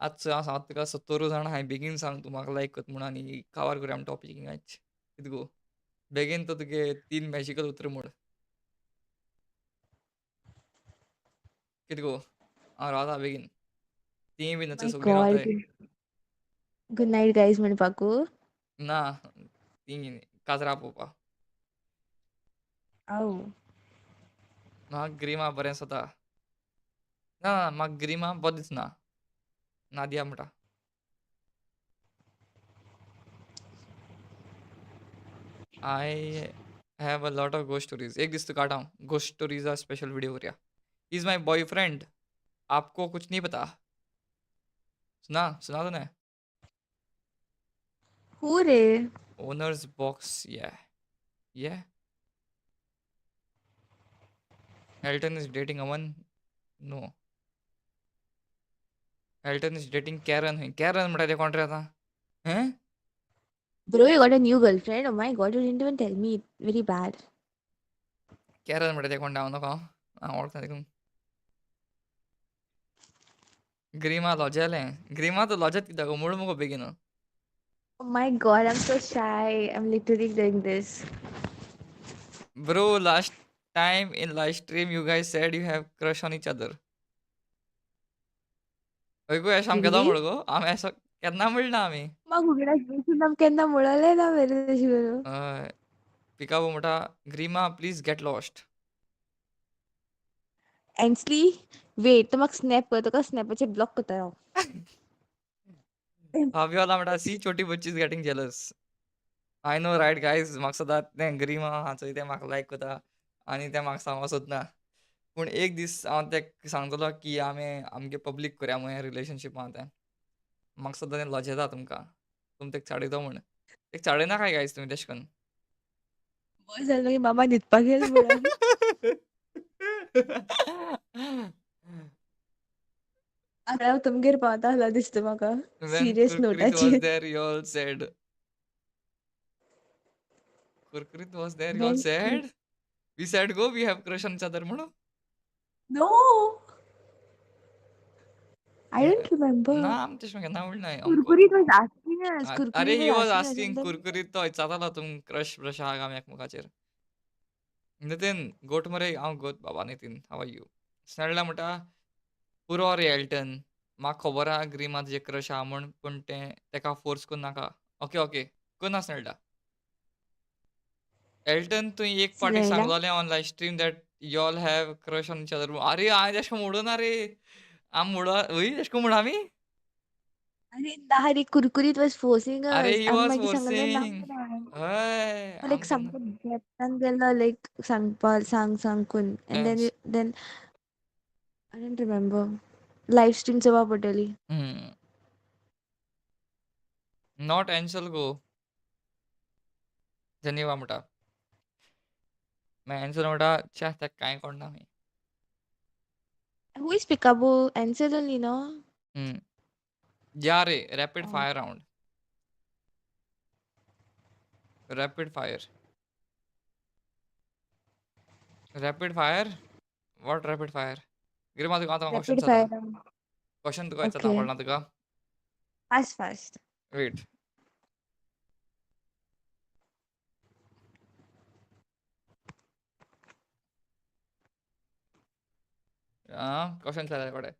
आजचो हांव सांगता तुका 70 जाणां हांवें बेगीन सांग तूं म्हाका लायक करता म्हण आनी काबार करया आमी टॉपीक आयज. कितें गो? बेगीन तो तुगे 3 मॅजिकल उतर म्हूण. कितें गो? हांव रावता बेगीन. तीय बी नच माय सगळीं गॉड. रावताय. गुड नाईट गाईज म्हणपाकू. ना तीं काजरां पळोवपा. आव. म्हाका ग्रिमा बरें दिसता. ना म्हाका ग्रिमा बरो दिसना. नादिया म्हणटा. I have a lot of ghost stories. एक दीस तुका काडटा हांव. घोस्ट स्टोरीजा स्पेशल व्हिडिओ करया. He is my boyfriend. आपको कुछ नहीं पता। सुना सुना तूने? Who रे? ओनर्स बॉक्स, ये Elton is dating Aman. No, Elton is dating Karen. है कैरन म्हणटा ते कोण रे आता? हैं? Bro, you got a new girlfriend? Oh my God, you didn't even tell me. Very bad. Karen म्हणटा ते कोण हांव नका हांव वळखता देखून. ग्रीमा लॉजेलें. ग्रीमा तूं लॉजेत कित्याक गो? म्हूण मुगो बेगीन. Oh my God, I'm so shy. I'm literally doing this. Bro, last time in live stream you guys said you have crush on each other. हय गो अशें आमी केदो Really? म्हण गो? आमी अशें केन्ना म्हणना आमी. मग उगडास केन्ना म्हळलें ना मेरे तशी करून. हय. पिकाबू म्हणटा Grima please get lost. Ainsley, wait, तो म्हाका स्नॅप कर, तुका स्नॅपाचेर ब्लॉक करता हांव. फाबियोला म्हणटा सी छोटी बच्ची is getting jealous. I know right guys, म्हाका सदां तें ग्रीमा आहा चोय तें म्हाका लायक करता आनी तें म्हाका सांगोंक सोदना. पूण एक दीस हांव तेका सांगतलो की आमगे पब्लीक करया म्हूण हें रिलेशनशीप आहा तें. म्हाका सद्दां तें लॉजेता तुमकां. तुमी तेका चाडयतो म्हूण. तेका चाडयना काय गायज तुमी तेशें करून? बस जालें मागीर मामा न्हिदपाक गेलो म्हणून. आतां हांव तुमगेर पावता आसलो दिसता म्हाका. When serious Kurkurit was नोटाचेर. there, you all said. Kurkurit was there, you all When? said. We said go, we have crush on each other म्हणून. No! I Eh, don't remember. ना आमी तेशें केन्ना म्हणनाय अमको. Kurkurit was asking us. अरे Kurkurit he was was asking us, asking and then कुरकुरीत तो विचारतालो तुमक क्रश ब्रश आहा काय एकामेकाचेर. नितीन गोट मरे हांव गोट बाबा नितीन हाव आर यू? स्नेडला म्हणटा पुरो रे एल्टन. म्हाका खबर आहा ग्रीमा तुजे क्रश आहा म्हूण पूण तें तेका फोर्स करूं नाका. ओके ओके करना स्नेडला. एल्टन तुवें एक फावटी Snehla. सांगलोलें on live stream that you all have crush on each other. अरे हांवें तेशें करून म्हणूना रे. आमी म्हणू हय तेशें करून म्हणू आमी? अरे ना रे, Kurkurit was forcing अरे us. ही आमी वॉज मागीर सांगलें ना फोर्सिंग. म्हणून. हय तो लायक आमी केन्ना सामको डेप्थान गेलो लायक सांग करून. And yes. then I don't remember. Live stream चोवपा पडटली. नॉट एन्सल गो. जेनिवा म्हणटा. मागीर एन्सल म्हणटा च्या तेका कांय कळना खंय. Who is Peekaboo? Answer only, no? या रे rapid Oh. Fire round. Rapid fire. Rapid fire? What rapid fire? Grima तुका आतां क्वेश्चन Rapid जाता. fire round. क्वेश्चन तुका विचारता Okay. कळना तुका? Fast. वेट. क्वेश्चन जाता कोडे.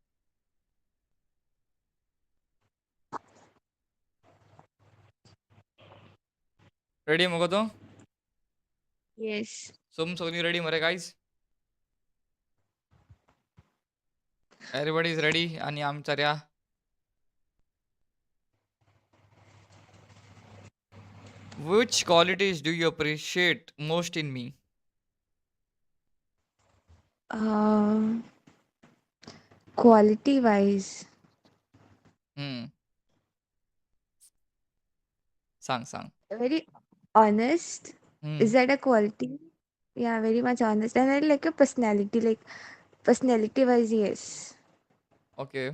रेडी मगो तूं? Yes. सोम सगळीं रेडी मरे गायज? एवरीबडी इज रेडी आनी आमी विचारया. Which qualities do you appreciate most in me? Quality wise. सांग. Very honest. Is hmm. that a quality? Yeah, very much honest. And I like your personality. Like, personality wise, yes. Okay.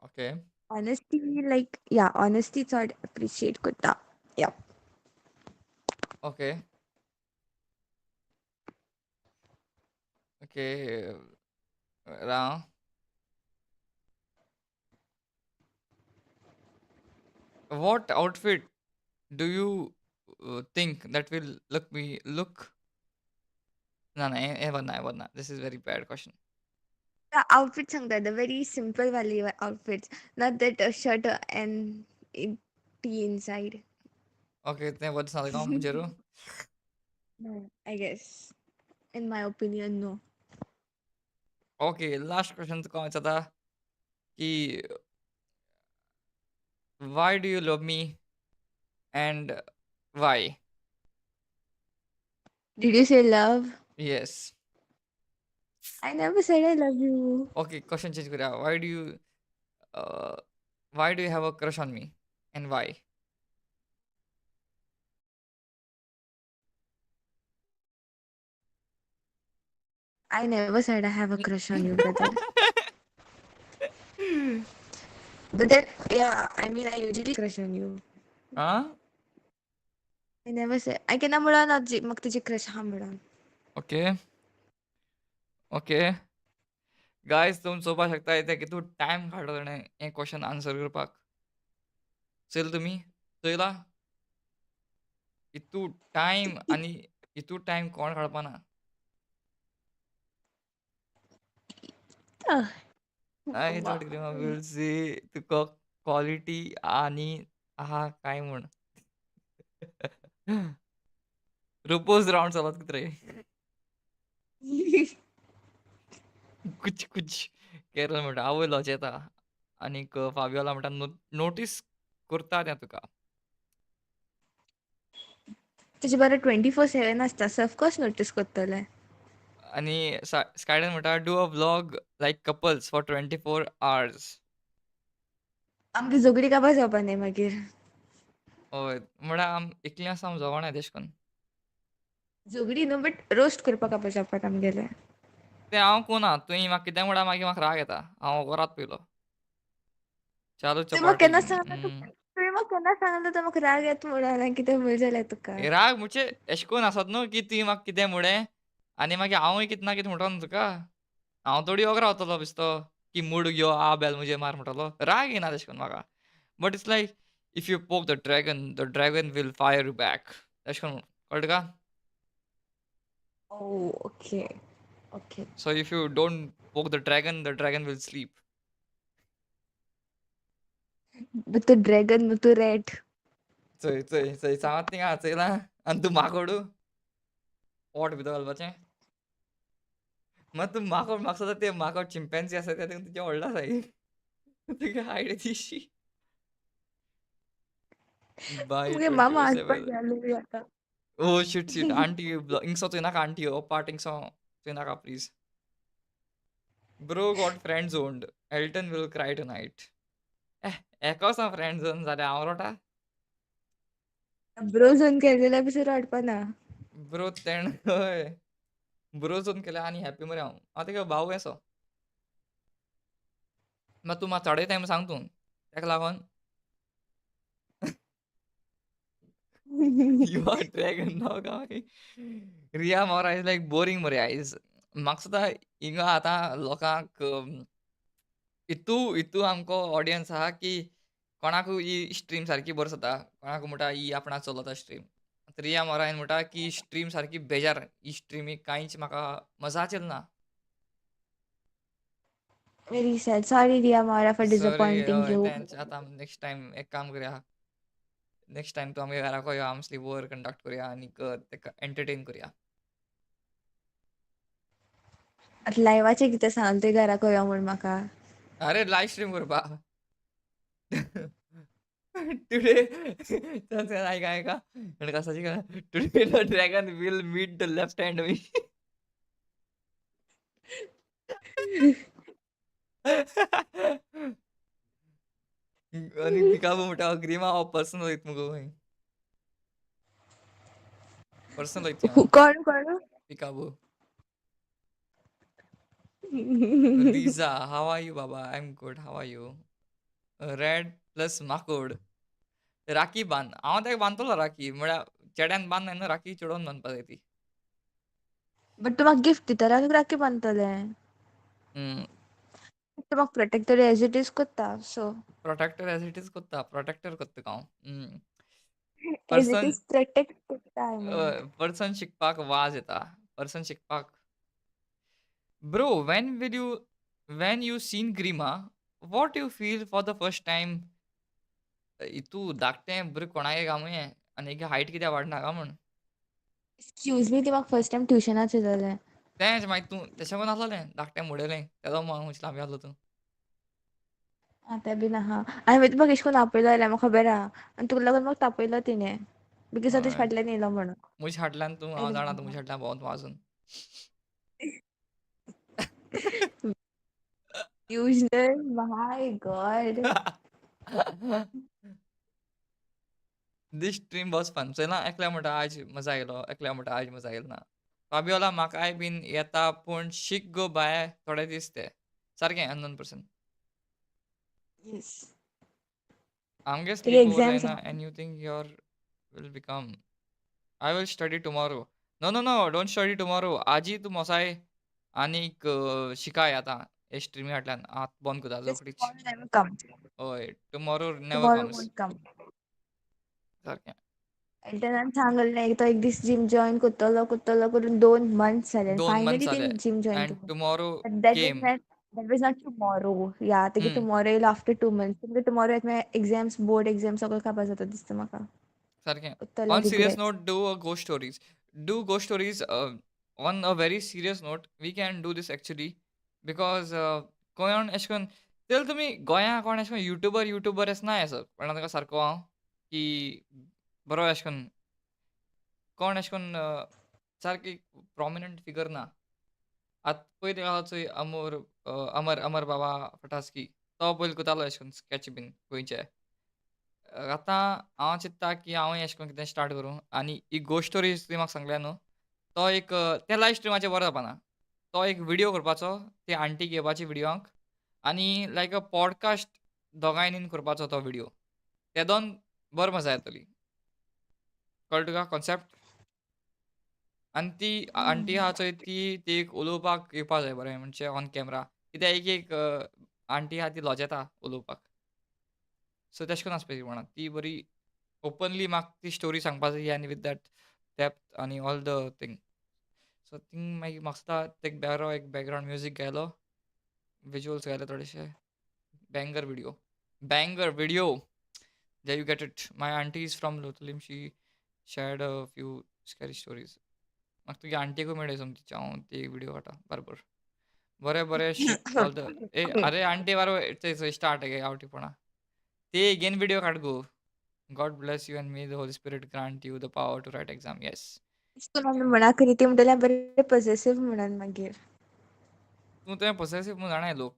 Okay. Honesty, like, yeah, honesty sort appreciate kutta. Yeah. Okay. Okay. Rao. What outfit do you think that will look? No, ever not. This is very bad question. The outfits are the very simple value outfits. Not that shirt and tee inside. Okay, then what's not come, Jeru? No, I guess. In my opinion, no. Okay, last question to come chata कि why do you love me and why? Did you say love? Yes. I never said I love you. Okay question change करूया. Why do you have a crush on me and why? I never said I have a crush on you, brother. But then, yeah, I mean, I usually crush on you. हां? I never said. I can म्हणा ना मग तुझी crush हा म्हणा. Okay. Okay. Guys तुम चोवपाक शकता इथे कितू टायम काडलो ताणें हें क्वेश्चन आन्सर करपाक. चल तुमी चयला? इतू टायम आनी इतू टायम कोण काडपाना. आय थॉट ग्रिमा विल सी तुका क्वालिटी आनी आहा काय म्हूण. प्रपोज राउंड चलत कितें रे. कुछ कुछ केरळ म्हणटा आवयलो चेता. आनीक फाबियोला म्हणटा नोटीस करता तें तुका. तुझे बरं 24/7 आसता सो ऑफकोर्स नोटीस करतले. आनी स्कायडन म्हणटा do a vlog like couples for 24 hours. आमची झगडी काबार जावपा न्ही मागीर. हय म्हणल्यार एकलीं आसा आम जगोणाय तेश कोन्न. झगडी न्हू बट रोस्ट करपा काबार जावपाक आमगेले. तें हांव कोना. तुवें म्हाका कितें म्हणल्यार मागीर म्हाका राग येता. हांव वरात पयलो. चालू तुवें म्हाका चपाटी. केन्ना सांगला तुवें म्हाका केन्ना सांगला तो म्हाका राग येता म्हणून हांवें कितें म्हणलें जाल्यार तुका. राग म्हणजे अशें करून आसत न्हू की तुवें म्हाका कितें म्हणलें आनी मागीर हांवूय कितें ना कितें म्हणटलो न्हू तुका. हांव थोडी वोगरा रावतलो बेश्तो की मूड घयो आ बेल मुझे मार म्हणटलो. राग येयना तेश कोन्न म्हाका. But it's like if you poke the dragon will fire you back. तशें करून कळ्ळें तुका? Oh, okay. Okay. So if you don't poke the dragon will sleep. But the dragon, but the rat. चय सांगत थिंगा चयला आनी तूं माकोडू पोट भितर घालपाचें. मात तूं माकोड म्हाका सुद्दां तें माकोड चिंपॅन्झी आसा तें तुजें व्हडलें आसा. तुगे हायट दिशी. बाय मुगे मामा हाडपाक 24/7. गेलो आतां. ओह शिट आंटी हिंगसो चोयनाका आंटी हो पार्ट हिंगसो चोयनाका please. Bro got friend zoned. Elton will cry tonight. एको आसा फ्रेंड झोन जाल्यार हांव रोटा. ब्रो झोन केलेल्या पिसर हाडपा ना. ब्रो तेण हय. ब्रो झोन केल्यार आनी हॅपी मरे हांव. हांव तेका भाऊ येसो. मात तूं म्हाका चडयता म्हूण सांग तूं. तेका लागोन यू आर ड्रॅगन नाव काय. रिया मोरा इज लायक बोरींग मरे आयज. म्हाका सुद्दां हिंगा आतां लोकांक इतू आमको ऑडियन्स आहा की कोणाकूय ही स्ट्रीम सारकी बोर जाता. कोणाक म्हणटा ही आपणाक चलता स्ट्रीम. रिया मोरान म्हणटा की स्ट्रीम सारकी बेजार. ही स्ट्रीमीक कांयच म्हाका मजाच येल ना. Very sad. Sorry, Ria Mara, for sorry disappointing हय you. तेंच आतां नेक्स्ट टायम एक काम करया. नेक्स्ट टायम तूं आमगे घराको यो आम स्लीप ओवर कंडक्ट करया आनीक तेका एंटरटेन करया. आतां लायव्हाचें कितें सांगलें तुवें घरा खंय म्हूण म्हाका. अरे लायव्ह स्ट्रीम करपा. टुडे चल चल ऐका आणि कसाची का today the dragon will meet the left hand me. आणि पिकाबू म्हणटा ग्रीमा हो पर्सनल वयत मुगो खंय. पर्सनल वयत हांव. कोण? Peekaboo. Liza how are you बाबा I am good how are you. Red plus माकोड. राखी बांद. हांव तेका बांदतलो राखी म्हळ्यार चेड्यान बांदनाय न्हू राखी चेडोवन बांदपाक जाय ती. बट तूं म्हाका गिफ्ट दिता आनी राखी बांदतलें. हम्म. तूं म्हाका प्रोटेक्टर एज इट इज कोत्ता so. Protector as it is कोत्ता. प्रोटेक्टर कोत्ता तुका हांव. As it person is protect कोत्ता आय मीन. पर्सन शिकपाक वाज येता. पर्सन शिकपाक. Bro when you seen Grima, what you feel for the first time? तू धाकटें बरें कोणागे गावये आनी हेगे हायट कित्याक वाडना काय म्हूण. एक्सक्यूज मी ती म्हाका फर्स्ट टायम ट्युशनाक चयतालें. तेंच मागीर तूं तेशें कोन्न आसलोलें धाकटें मोडेलें तेदो हुंच लांबी आसलो तूं. तें बीन आहा आनी मागीर तुका एशें कोन्न आपयलो जाल्यार म्हाका खबर आहा आनी तुका लागून म्हाका तापयलो तिणें बिकॉज हांव तेजे हय फाटल्यान येयलो म्हणून. मुज फाटल्यान तूं हांव जाणा तूं मुज फाटल्यान भोंवत आजून. Usual, my God. This stream was fun. चोयलां एकल्या म्हणटा आज मजा आयलो, एकल्या म्हणटा आज मजा आयलो ना. फाबियोला म्हाकाय बीन येता पूण शीक गो बाय थोडे दीस ते. सारकें अननोन पर्सन. Yes. आमगे तुगे स्लीप ओवर exams जायना and you think your will become. I will study tomorrow. No, no, no, don't study tomorrow. आजी तूं मोसाय आनीक शिकाय आतां हे स्ट्रिमी फाटल्यान. आत बंद कोता Just रोखडीच. tomorrow never come. हय, tomorrow never Tomorrow comes. won't come. सारकें. एल्टनान सांगलें एक तो एक दीस जिम जॉइन कोत्तोलो करून 2 months जाले. 2 मंथ्स Finally जाले तेणी gym join and Kelo. Tomorrow But that was came. not that was not tomorrow. Yeah, तेगे tomorrow येयलो after 2 months. तेगे tomorrow येत मागीर exams, board exams सगळें काबार जाता दिसता म्हाका. सारकें. कोत्तोलो on serious regrets. Note, do ghost stories. Do ghost stories on a very serious note. We can do this actually because गोंयान अशें करून तेल तुमी गोंया कोण अशें करून युट्यूबर अशें नाय असो. कोणा ताका सारको हांव की बरो अशें करून कोण अशें करून सारकी प्रॉमिनंट फिगर ना. आतां पयलीं आहा चोय अमर बाबा फटास्की. तो पयलीं कोतालो अशें करून स्केच बीन गोंयचे. आतां हांव चिंत्ता की हांवूय अशें करून कितें स्टार्ट करूं आनी ही घोस्ट स्टोरीज तुवें म्हाका सांगल्या न्हू, तो एक त्या लायव्ह स्ट्रिमाचेर बरो जावपाना. तो एक व्हिडिओ करपाचो, ते आंटीक घेवपाची व्हिडिओंक आनी लायक अ पॉडकास्ट दोगांयनीन करपाचो तो व्हिडिओ. तेदोन बरी मजा येतली. कळ्ळें तुका कॉन्सेप्ट? आनी ती आंटी आहा चोय ती एक उलोवपाक येवपा जाय बरें म्हणचे ऑन कॅमरा. कित्याक एक आंटी आहा ती लॉजेता उलोवपाक. सो तेशें कोन्न आसपाक जाय म्हणोन. ती बरी ओपनली म्हाका ती स्टोरी सांगपा जाय आनी विथ दॅट डेप्थ आनी all the thing. So thing मागीर म्हाका दिसता तेक बरो एक बॅकग्रावंड म्युजीक घायलो, विज्युअल्स घायले थोडेशे. बँगर video. There you get it. My auntie is from Lothal. She shared a few scary stories. म्हाका तुगे आंटीकूय मेळ्ळी समतीची हांव ती व्हिडिओ काडटा बरोबर. बरें शीट ऑल द Okay. आरे आंटी बरोबर चोय स्टार्ट हे गांवठीपणा. ते अगेन व्हिडिओ काड गो. God bless you and may the Holy Spirit grant you the power to write exam. Yes. अशें करून आमी म्हणा खरी ती म्हणटल्यार बरे possessive म्हणून मागीर. तूं तें पॉसेसिव्ह म्हूण जाणाय लोक.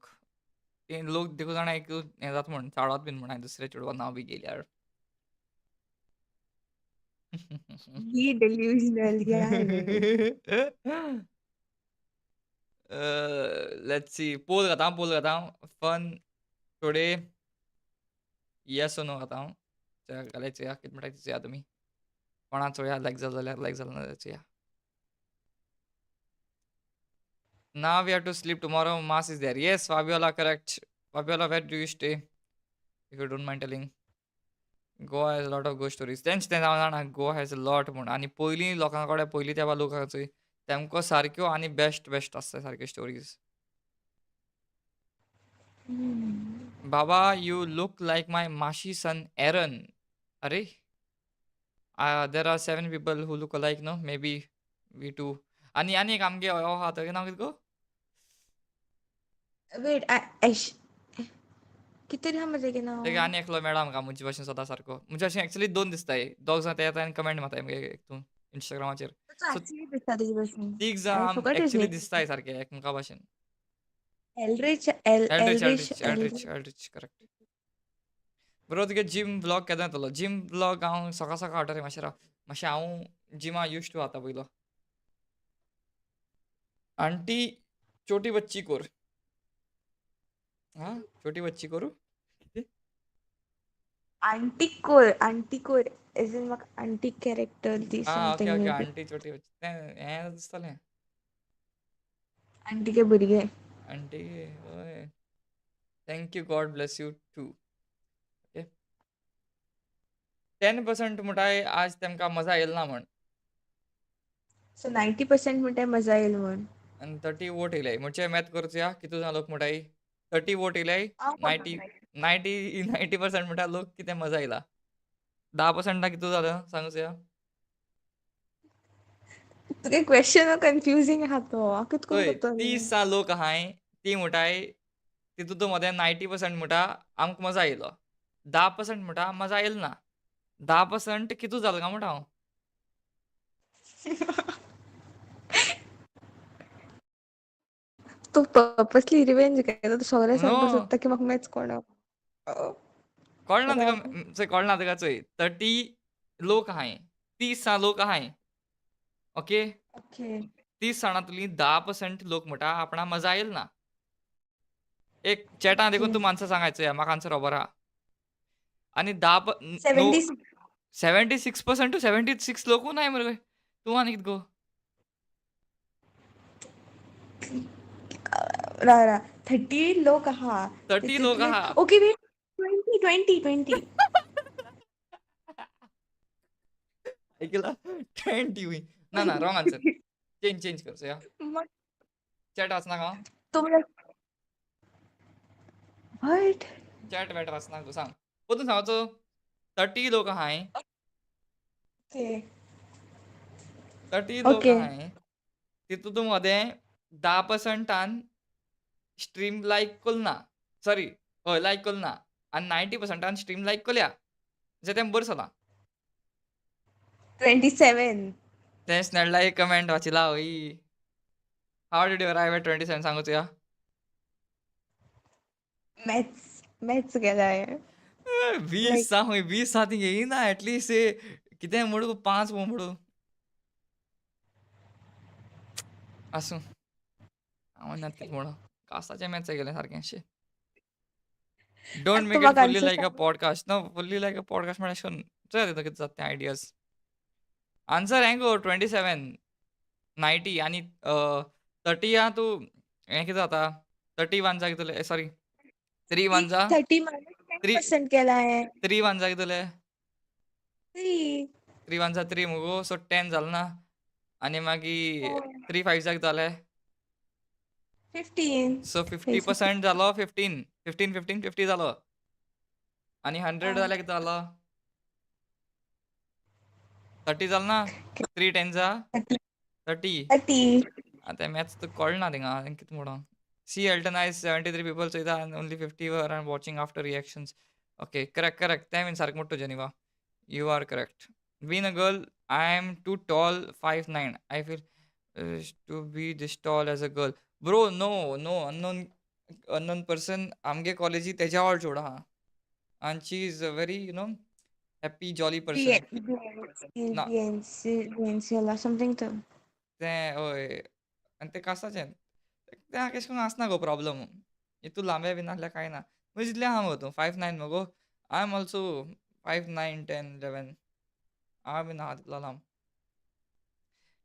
ते लोक देखून जाणाय एक हें जाता म्हूण चाळोत बीन म्हणाय दुसऱ्या चेडवा नांव बी घेयल्यार. Be delusional. Yeah, रे. लेट्स सी. पोल घातां. Fun today yes or no घातां हांव. घाल्यार चोया कितें म्हणटाय तें चोया तुमी. कोणा चोया लायक जालें जाल्यार लायक जालें ना जाल्यार चोया. Now we have to sleep tomorrow. Mass is there. Yes, Fabiola, correct. Fabiola, where do you stay? If you don't mind telling. Goa has a lot of ghost stories. तेंच तें हांव जाणा गोवा हॅज अ लॉट म्हूण आनी पयलीं लोकां कडेन पयलीं तेंपा लोक आहा चोय तेमकां सारक्यो आनी बेस्ट आसता सारक्यो स्टोरीज. बाबा यू लूक लायक माय माशी सन एरन. अरे there are 7 people who look alike no maybe we too. आनी एक आमगे हो आहा तेगे नांव कितें गो? Wait, कितें रे हा तेगे नांव? तेगे आनी एकलो मेळ्ळा म्हाका मुजे भशेन सदां सारको. मुजे भशेन एक्चुअली 2 दिसताय. दोग जाण ते येताय आनी कमेंट मारताय मुगे हितून इंस्टाग्रामाचेर. तो सो actually दिसता तेजे भशेन. तीग I जाण forgot his एक्चुअली name. दिसताय सारके एकामेका भशेन. Elrich. Aldrich correct. बरो तुगे जिम व्लॉग केन्ना येतलो? जिम व्लॉग हांव सकाळ हाडटा रे मातशें राव. मातशें हांव जिमा यूज टू आतां पयलो. आंटी छोटी बच्ची कोर. हां, छोटी बच्ची कोरू? Anticore. As in म्हाका antique character दी हां, something ओके. maybe. आंटी छोटी बच्ची. तें हें दिसतालें. आंटीके भुरगे. आंटी हय. Thank you God bless you too. Okay. 10% म्हणटाय आज तेमकां मजा येल ना म्हण. So 90% म्हणल्यार मजा येईल म्हूण. आनी 30 वोट येयल्याय. म्हणचे मॅथ करचया कितू जाण लोक म्हणटाय 30 वोट येयल्याय. हांव 90 करता. 90% म्हणटा लोक कितें मजा येयला. 10% कितू जालें सांगूं चोया. तुगे क्वेश्चन कन्फ्युजिंग आहा तो. हांव कितें करून चोय कोत्तोलें? 30 लोक आहाय ती म्हणटाय तितूंत मदें 90% म्हणटा आमकां मजा येयलो. 10% म्हणटा मजा येल ना. 10% कितू जालें काय म्हणटा हांव. तू पर्पसली रिवेंज घेता तू सगळे नो सांगपाक सोदता की म्हाका मॅथ्स कळना कळना तुका राव चोय कळना तुका चोय 30 लोक आहाय 30 लोक आहाय ओके ओके 30 जाणांतली 10% लोक म्हणटा आपणा मजा येईल ना एक चॅटां ओके देखून तू माणसं सांगायचं म्हाका आन्सर खबर आहा आणि 10 नो 70 76% टू 76 लोकू नाही मरे तू आनी कित गो रा 30 लोक आहा 30 लोक तितूंतले आहा ओके वेट 20 ऐकला 20 हुई ना ना रॉंग आन्सर चेंज कर या मग चॅट वाचना का तुम्हाला व्हॉट चॅट वॅट वाचना तू सांग परतून सांगायचो 30 लोक आहाय ओके 30 लोक ओके आहाय तितूंत मदें 10%आन स्ट्रीम लायक कोन्ना सॉरी हय लायक कोन्ना आनी 90%आन स्ट्रीम लायक कोल्या जे तें बरें चला 27 तें स्नेडला एक कमेंट वाचिला हय हाव डीड यू अरायव एट 27 सांगूच या मॅथ्स गेलाय 20 लायक सा हय 20 सा ती येयना एटलिस्ट कितें म्हणू 5 म्हणू आसूं हांव नात कितें म्हणू कासाचें मॅथ्स गेलें सारकें अशें डोंट आतां मेक इट म्हाका फुल्ली आन्सर लायक अ सांग podcast no fully like a podcast म्हळ्यार अशें चोय कितें जाता तें आयडियाज आन्सर हें गो 27 90 आनी 30 आहा तूं हें कितें जाता 31 जा कितले सॉरी 3 1 जा 30 मायनस 3 10% केला आहे 3 1 जा कितले 3 3 1 जा 3 मुगो सो 10 जालें ना आनी मागीर 3 5 जा कितें जालें 15 सो 50% जालो 15 15 15 50 जालो आनी 100 जाल्यार कितें जालो 30 जालो ना 3 10 जा 30 30 आतां मॅथ्स तुका कळना थिंगा कितें म्हणून सी एल्टन आयज 73 पीपल चोयता आनी ओन्ली 50 वर are watching after reactions okay correct तें बीन सारकें म्हणटा Geneva you are correct being a girl I am too tall 5'9" I feel to be this tall as a girl bro no no unknown person आमगे कॉलेजी तेज्या वाड चोड आहा आनी she is a very you know happy jolly person ना BNC something to तें हय आनी तें कासाचें तें केश कोन आसना गो प्रॉब्लम हितू लांबे बीन आहल्यार कांय ना पय जितलें आहा मगो तूं 5'9" मगो आय एम ऑल्सो 5'9" 10 11 हांव बीन आहा तितलो लांब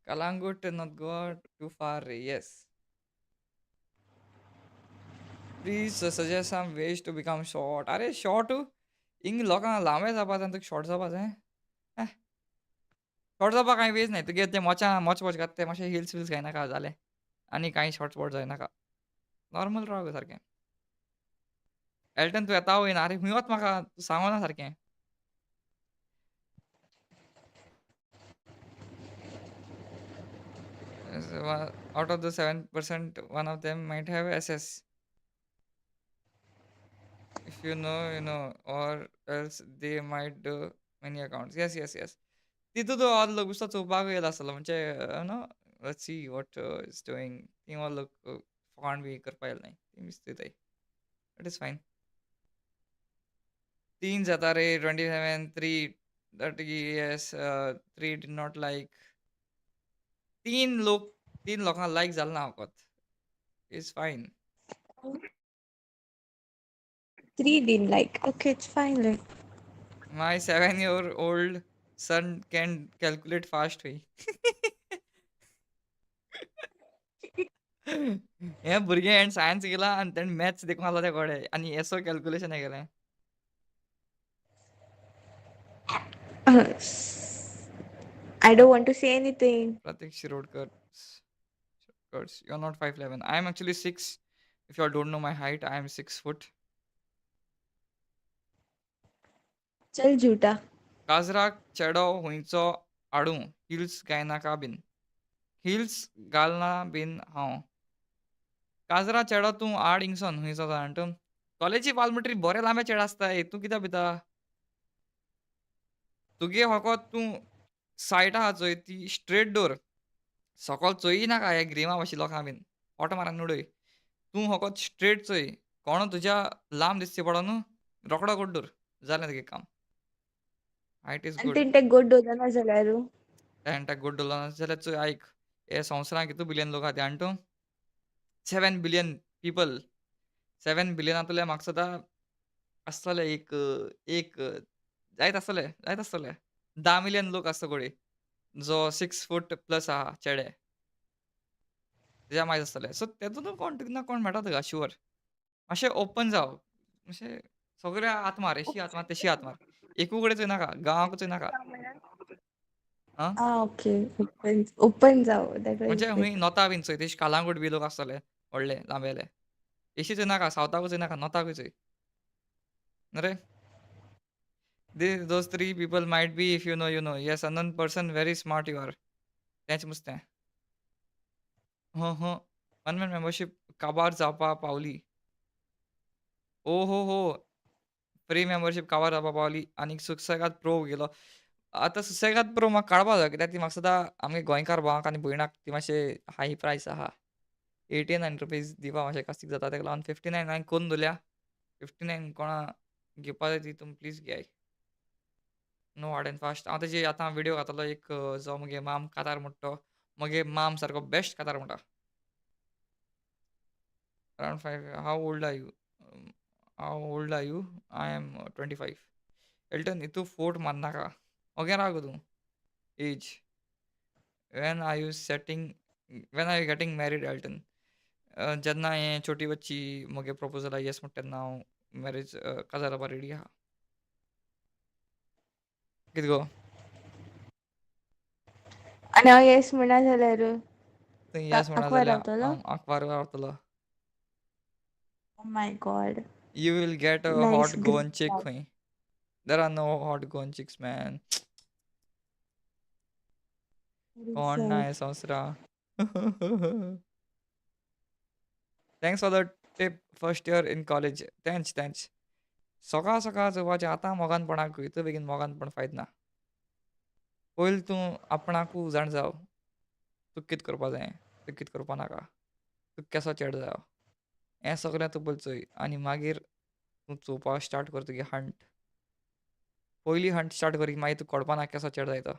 Calangute not go too far रे yes please suggest some ways to become short अरे शॉर्ट इंग लोकांक लांबे जावपा जाय तुका शॉर्ट जावपा जाय शॉर्ट जावपा कांय वेज नाय तुगे ते मोच घात ते मातशे हिल्स विल्स घायनाका जालें आनी कांय शॉर्ट स्पॉट जायनाका नॉर्मल राव गो सारकें एल्टन तूं येता वयना आरे खंय वता म्हाका तूं सांगोना सारकें out of the 7% one of them might have SS if you know or else they might do many accounts yes तितू तो आज लोक बेश्टो चोवपाक येयला आसतलो म्हणजे no let's see what is doing ती वो लोक फकाण बी करपा येयला नाय ती बेश्टी थंय इट इज फायन 3 जाता रे 27 3 30 yes 3 did not like 3 लोकांक लायक जालें ना फकत is fine 3 didn't like okay it's fine like My 7-year-old son can calculate fast way. हे भुरगें सायन्स केला आनी तेणें मॅथ्स देखून आसलो ते कोडे आनी एसो कॅल्क्युलेशन हे केलें I don't want to say anything Prateek Shirodkar you are not 5'11" I am actually 6 if you all don't know my height I am 6 foot चल झूठा काजराक चेडो हुंयचो हाडूं हिल्स गायनाका बीन हिल्स घालना बीन हांव काजरा चेडो तूं हाड हिंगसोन हुंयचो जाणा तूं कॉलेजी पालमट्री बरे लांबे चेडे आसताय तूं कित्याक भिता तुगे फकत तूं सायट आहा चोय ती स्ट्रेट दवर सकयल चोयी नाका हे ग्रिमा भाशी लोकां बीन ओटो मारून उडय तूं फकत स्ट्रेट चोय. कोण तुज्या लांब दिसची पडो न्हू, रोकडो कोड्डूर. जालें तुगे काम. हायट इज आनी गूड. तेणी तेका गोड दवरना जाल्यार ताणें गोड दवरलो नाजाल्यार चोय आयक. हे संवसारांत कितू बिलियन लोक आहा ते जाण तूं? 7 बिलियन पीपल. 7 बिलियनांतले म्हाका सदां आसतले एक जायत आसतले. 10 मिलियन लोक आसता गोडे. जो 6 फूट प्लस आहा चेडे. तेज्या मायज आसतले. सो तेतून कोण तुका ना कोण मेळटा तुका शुअर. मातशें ओपन जाव. मातशें सगळ्या हात मार. अशी हात मार, तशी हात मार. एकू कडेन चोयनाका. गांवाकू चोयनाका. आं? ओके. ओपन जाव. दॅट म्हणजे वाज हूंय नॉर्था बीन चोय. तेश कालांगूट बी लोक आसतले व्हडले, लांबेले. अशी चोयनाका. सावथाकू चोयनाका. नॉर्थाकूय चोय. रे? Those 3 people might be if you know, you know. Yes, unknown person, very smart you are. तेंच मुस्तें. हं. 1 मंथ मेंबरशीप काबार जावपा पावली. ओहोहो! फ्री मेंबरशीप काबार जावपा पावली आनीक सुसेगाद प्रो गेलो. आतां सुसेगाद प्रो म्हाका काडपा जाय कित्याक ती म्हाका सदां आमगे गोंयकार भावाक आनी भयणाक ती मातशें हाय प्रायस आहा. ₹89 दिवपा मातशें कास्तीक जाता तेका लागून 59 हांवें करून दवरल्या. 59 कोणा घेवपा जाय ती तुमी प्लीज घेयाय. No hard and fast. हांव तेजी आतां विडियो घातलो एक जो मगे माम कातार म्हणटा तो. मगे माम सारको बेस्ट कातार म्हणटा. Around 5 how old are you? How old are you? I am 25. Elton हितू फोट मारनाका. ओगे राव गो तूं. Age. When are you getting married Elton? जेन्ना हें छोटी बच्ची मगे प्रपोजला येस म्हणटा तेन्ना हांव मॅरेज काजार जावपा रेडी आहा. कितें गो? आनी हांव येस म्हणना जाल्यार तूं येस म्हणा आंकवार जाल्यार रावतलो? हांव आंकवार रावतलो. Oh my God. You will get a nice hot green Goan chick flag. खंय. There are no hot Goan chicks, man. कोण ना हे संवसारा. Thanks for the tip. First year in college. Thanks. सकाळ चोवपाचें आतां मोगानपणाक इतू बेगीन मोगानपण फायद ना. पयलीं तूं आपणाकू जाण जाव. तुका कितें करपा जाय, तुका कितें करपा नाका. तुका केसो चेडो जायो. हें सगळें तूं पयलीं चोय आनी मागीर तूं चोवपाक स्टार्ट कर तुगे हंट. पयलीं हंट स्टार्ट कर मागीर तुका कळपा ना केसो चेडो जाय तो.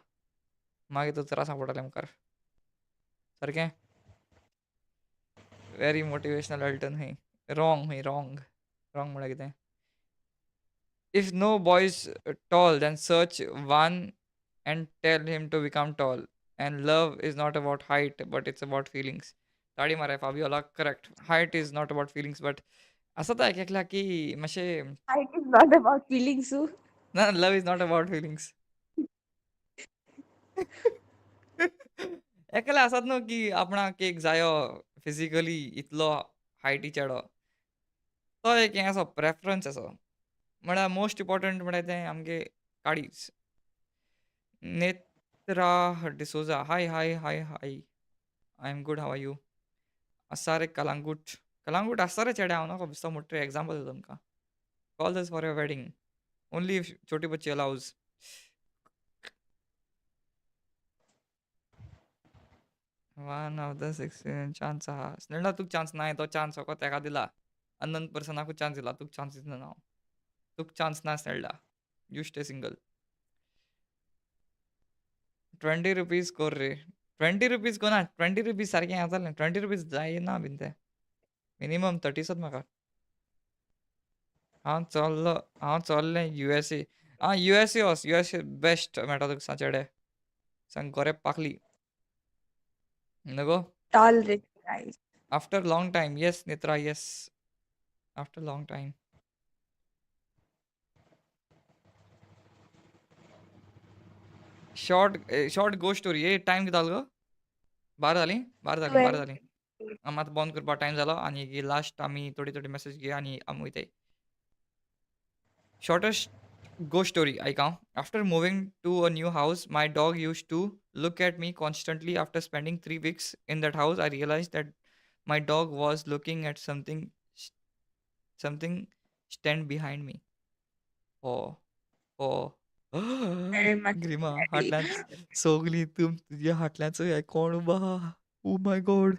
मागीर तूं त्रासां पडटलें मुखार. सारकें? वेरी मोटिवेशनल एल्टन हूंय. रॉंग म्हळ्यार कितें? If no boy's tall, then search one and tell him to become tall. And love is not about height, but it's about feelings. ताडी मारे फाबियोला correct. Height is not about feelings, but असं एक एकल्या की मातशें hate is not about feelings. ना love is not about feelings. एकले आसात न्हू की आपणाक एक जायो फिजिकली इतलो हायटी चेडो. तो एक हें असो प्रेफरन्स असो. म्हळ्यार मोस्ट इम्पॉर्टंट म्हळ्यार तें आमगे काडीज. Netra D'Souza. Hi. I am good. How are you? आसारे कलांगूट. कलांगूट आसारे चेडे हांव नाका बेश्टो म्हणटा रे एग्जांपल दिता तुमकां. Call this for your wedding. Only if छोटी बच्ची allows. One of the 6 chance आहा. स्नेल्ला तुका चान्स नाय. तो चान्स फकत तेका दिला. अननोन पर्सनाकूच चान्स दिला. तुका चान्स दितना हांव. तुका चान्स ना स्नेल्ला. You stay single. ₹20 कोर रे. ₹20 कोना. ₹20 सारकें हें जालें. ₹20 जायना बीन तें. मिनिमम 30 सोद म्हाका. हांव चोल्लें USA. USA वच. USA बेस्ट मेळटा तुका चेडे. सामके गोरे पाखली. नको? Tall rich guys. After long time. Yes Netra yes. After long time. Short ghost story. Time कितें जालो गो? 12 जालीं? 12 जालीं. आतां बंद करपा टायम जालो आनी लास्ट आमी थोडी मेसेज घेया आनी आमी वयताय. Shortest ghost story ऐका. After moving to a new house, my dog used to look at me constantly. After spending 3 weeks in that house, I realized that my dog was looking at something stand behind me. Oh. Very much ग्रीमा scary. हाटल्यान सोगली तुझ्या हाटल्याचो हे कोण उबा? Oh my god.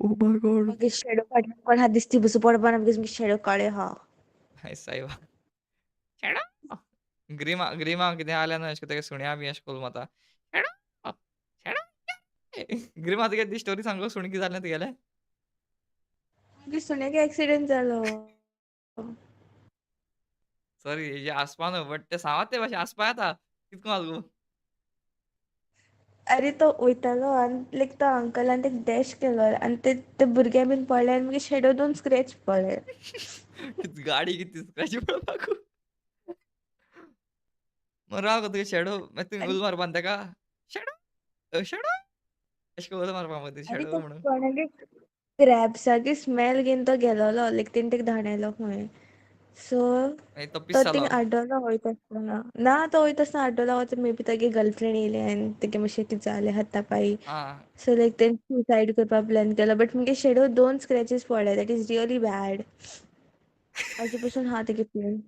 Oh my God मागे shadow काडून कोण हात दिसती बसू पडपा ना बिकॉज मी शेडो काळे हा सही बात शेडो ग्रीमा ग्रीमा कितें जालें न्हू अशें तेगे सुण्या बी अशें करून वता शेडो शेडो ग्रीमा तुगे ती स्टोरी सांग गो सुणी कितें जालें तुगेलें मागे सुण्याक एक्सिडेंट जालो सॉरी हेजे आसपा न्हू बट ते सांगात ते भाशेन आसपा येता कितें करून गो अरे तो वयतालो आनी लायक तो अंकलान तेका डॅश केलो आनी ते भुरगे बीन पडले आनी मागीर शेडो 2 स्क्रॅच पडले कितें गाडी कितें स्क्रॅच पडपाक मग राव गो तुगे शेडो मागीर तुवें आनी उलो मारपा न्ही तेका शेडो शेडो अशें करून उलो मारपा मग आनी शेडो तो म्हणून कोणागे क्रॅब्साची स्मेल घेवन तो गेलोलो लायक तेणी तेका धांवडायलो खंय सो मागीर तो तो पीस थिंग जालो आड्डोलो वयता आसतना ना तो वयता आसतना आड्डोलो वता मे बी तेगे गर्लफ्रेंड येयली आनी तेगे मातशें कितें जालें हातापायी आं सो लायक तेणी सुसायड करपा प्लॅन केलो बट मुगे शेडो 2 स्क्रॅचीस पडले दॅट इज रियली बॅड अजे पसून हा तेगे प्लॅन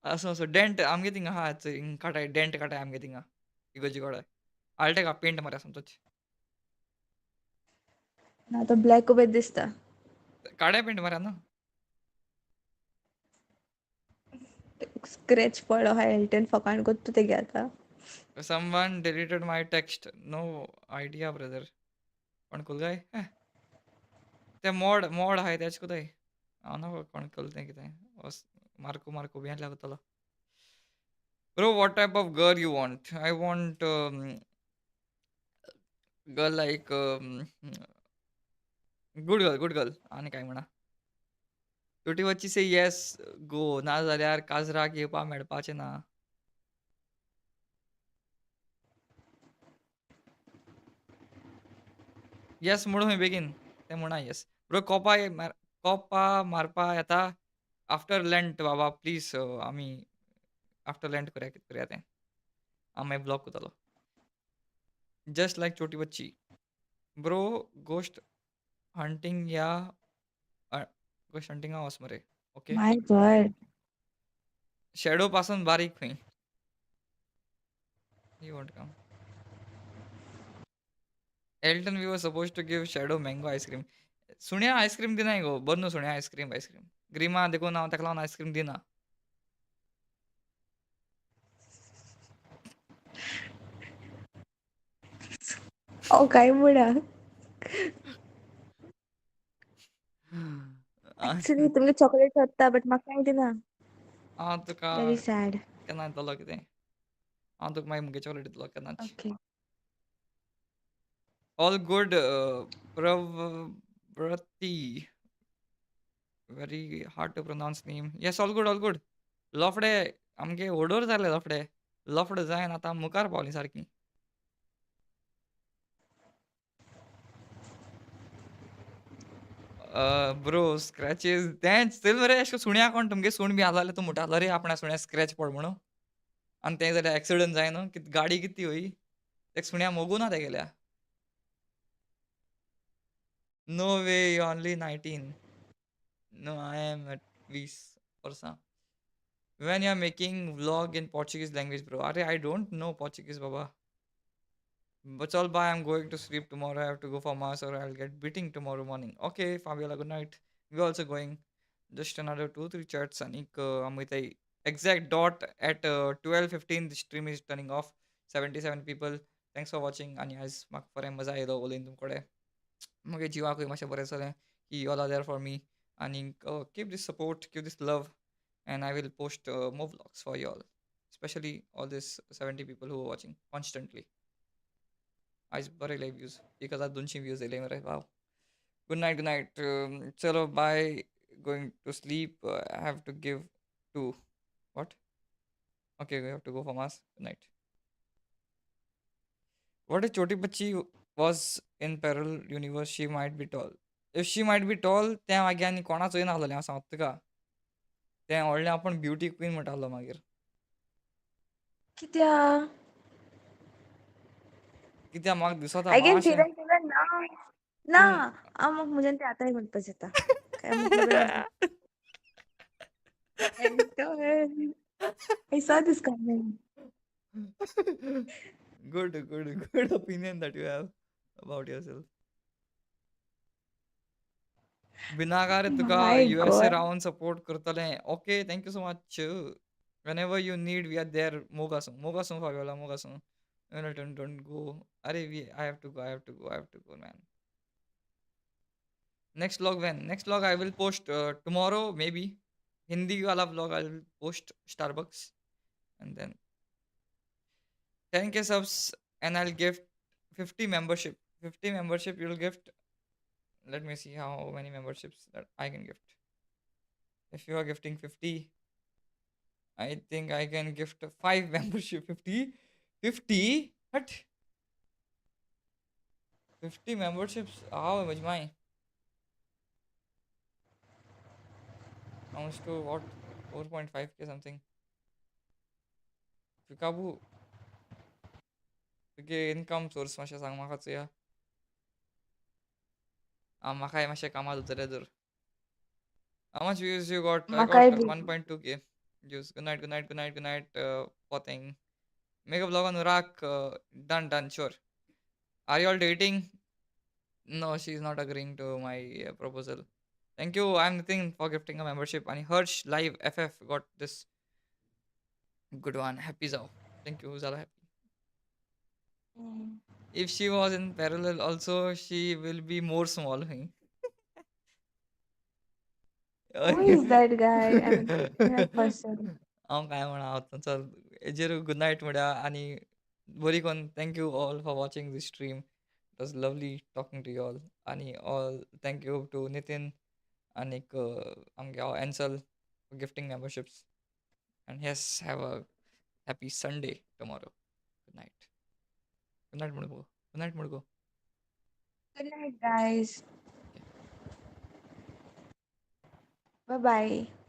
असो असो डेंट आमगे थिंगा आहा हिंग काटाय डेंट काटाय आमगे थिंगा इगोर्जी कोडे आल्टेका पेंट मारया समतोच ना तो ब्लॅक बेत दिसता काड्या पेंट मारया न्हू स्क्रॅच पडलो हा एल्टेन फकाण कोत्ता तेगे आतां someone deleted my text no idea brother कोण कोल काय ते मोड आहाय तेच कोताय हांव ना कोण कोल तें कितें मार्को मार्को भियान लागतलो bro what type of girl you want I want girl like good girl आनी काय म्हणा छोटी बच्ची से येस गो ना जाल्यार काजराक येवपा मेळपाचें ना येस म्हणू खंय बेगीन तें म्हणा येस ब्रो कोपा मारपा येता आफ्टर लँट बाबा प्लीज आमी आफ्टर लँट करया कितें करया तें हांव मागीर ब्लॉक कोरतलो जस्ट लायक छोटी बच्ची ब्रो गोश्ट हंटींग या गोश्ट हंटींगा वच मरे ओके माय गॉड शेडो पासून बारीक खंय you want come Elton we were suppose to give shadow mango ice cream सुण्या आईस्क्रीम दिनाय गो बरो न्हू सुण्या आईस्क्रीम ग्रिमा देखून हांव तेका लागून आईस्क्रीम दिना ओ काय म्हणा एक्चुअली तुमगे चॉकलेट सोदता बट म्हाका कांय दिना हांव तुका वेरी सॅड केन्ना दितलो कितें हांव तुका मागीर मुगे चॉकलेट दितलो केन्नाच okay all good Pravritti very hard to pronounce name yes all good लफडे आमगे ओडोर जाले लफडे जायन आतां मुखार पावलीं सारकीं ब्रो स्क्रॅचीस तेंच स्टील मरे अशें सुण्या कोण तुमगे सूण बी आहा जाल्यार तूं म्हणटालो रे आपणा सुण्या स्क्रॅच पड म्हणून आनी तें जाल्यार एक्सिडंट जाय न्हू कितें गाडी कितें होई तेका सुण्या मोगू ना तेगेल्या no way only 19 no I M eight 20 वर्सां when you're making vlog in Portuguese language bro Are I don't know Portuguese baba but all bye I'm going to sleep tomorrow I have to go for mass or I'll get beating tomorrow morning okay Fabiola good night we're also going just another 2-3 chats and I'm with a exact dot at 12:15 the stream is turning off 77 people thanks for watching and guys म्हाका बरें मजा येयलो उलयन तुमकोडे म्हगे जिवाकूय मातशें बरें जालें की you all are there for me and keep this support keep this love and I will post more vlogs for you all especially all these 70 people who are watching constantly आज बरे लय व्ह्यूज 1200 व्ह्यूज येयले मरे wow good night चलो bye going to sleep I have to give to what okay we have to go for mass good night what is छोटी बच्ची was in parallel universe she might be tall if she might be tall त्या मागीर आनी कोणाच येना आहलोलें हांव सांगता तुका तें व्हडलें आपूण ब्युटी क्वीन म्हणटालो मागीर कित्या कित्याक म्हाका दिसोता आय गेन मातशें ना ना पूण हांव म्हाका म्हज्यान तें आतांय म्हणपाक येता काय मतलब नाका I saw this comment. Good opinion that you have about yourself. विनाकारे तुका My USA God. रावन सपोर्ट करतलें. Okay, thank you so much. Whenever you need, we are there. मोगासूं Fabiola, मोगासूं. No, no, don't go. अरे I have to go, I have to go, man. Next vlog when? Next vlog I will post tomorrow maybe. Hindi wala vlog I will post Starbucks, and then 10K subs and I'll gift 50 membership. 50 membership you'll gift. Let me see how many memberships that I can gift. If you are gifting 50, I think I can gift 5 membership. 50? 50? What? 50 memberships? How much my? Comes to what? 4.5K something. Fikabu. तुगे income source मातशें सांग म्हाका चोया. म्हाकाय मातशें कामात उतरया तर. How much views you got? I Makai got bhi. 1.2K views. Good night, good night, good night, good night. Potting. Make a vlog on Iraq. Done, sure. Are you all dating? No, she's not agreeing to my proposal. Thank you. I'm Nitin for gifting a membership. And Hirsch Live FF got this good one. Happy Zao. Thank you, Zala Happy. If she was in parallel, also she will be more small. Who is that guy? I mean, that person. हांव काय म्हणा आतां चल हेजेर good night म्हणया आनी बरी कोन्न thank you all for watching this stream. It was lovely talking to you all आनी all thank you to Nitin आनीक आमगे हांव Ansel for gifting memberships and yes have a happy Sunday tomorrow. Good night. Good night म्हणगो. Good night म्हणगो. Good night, guys. Bye bye.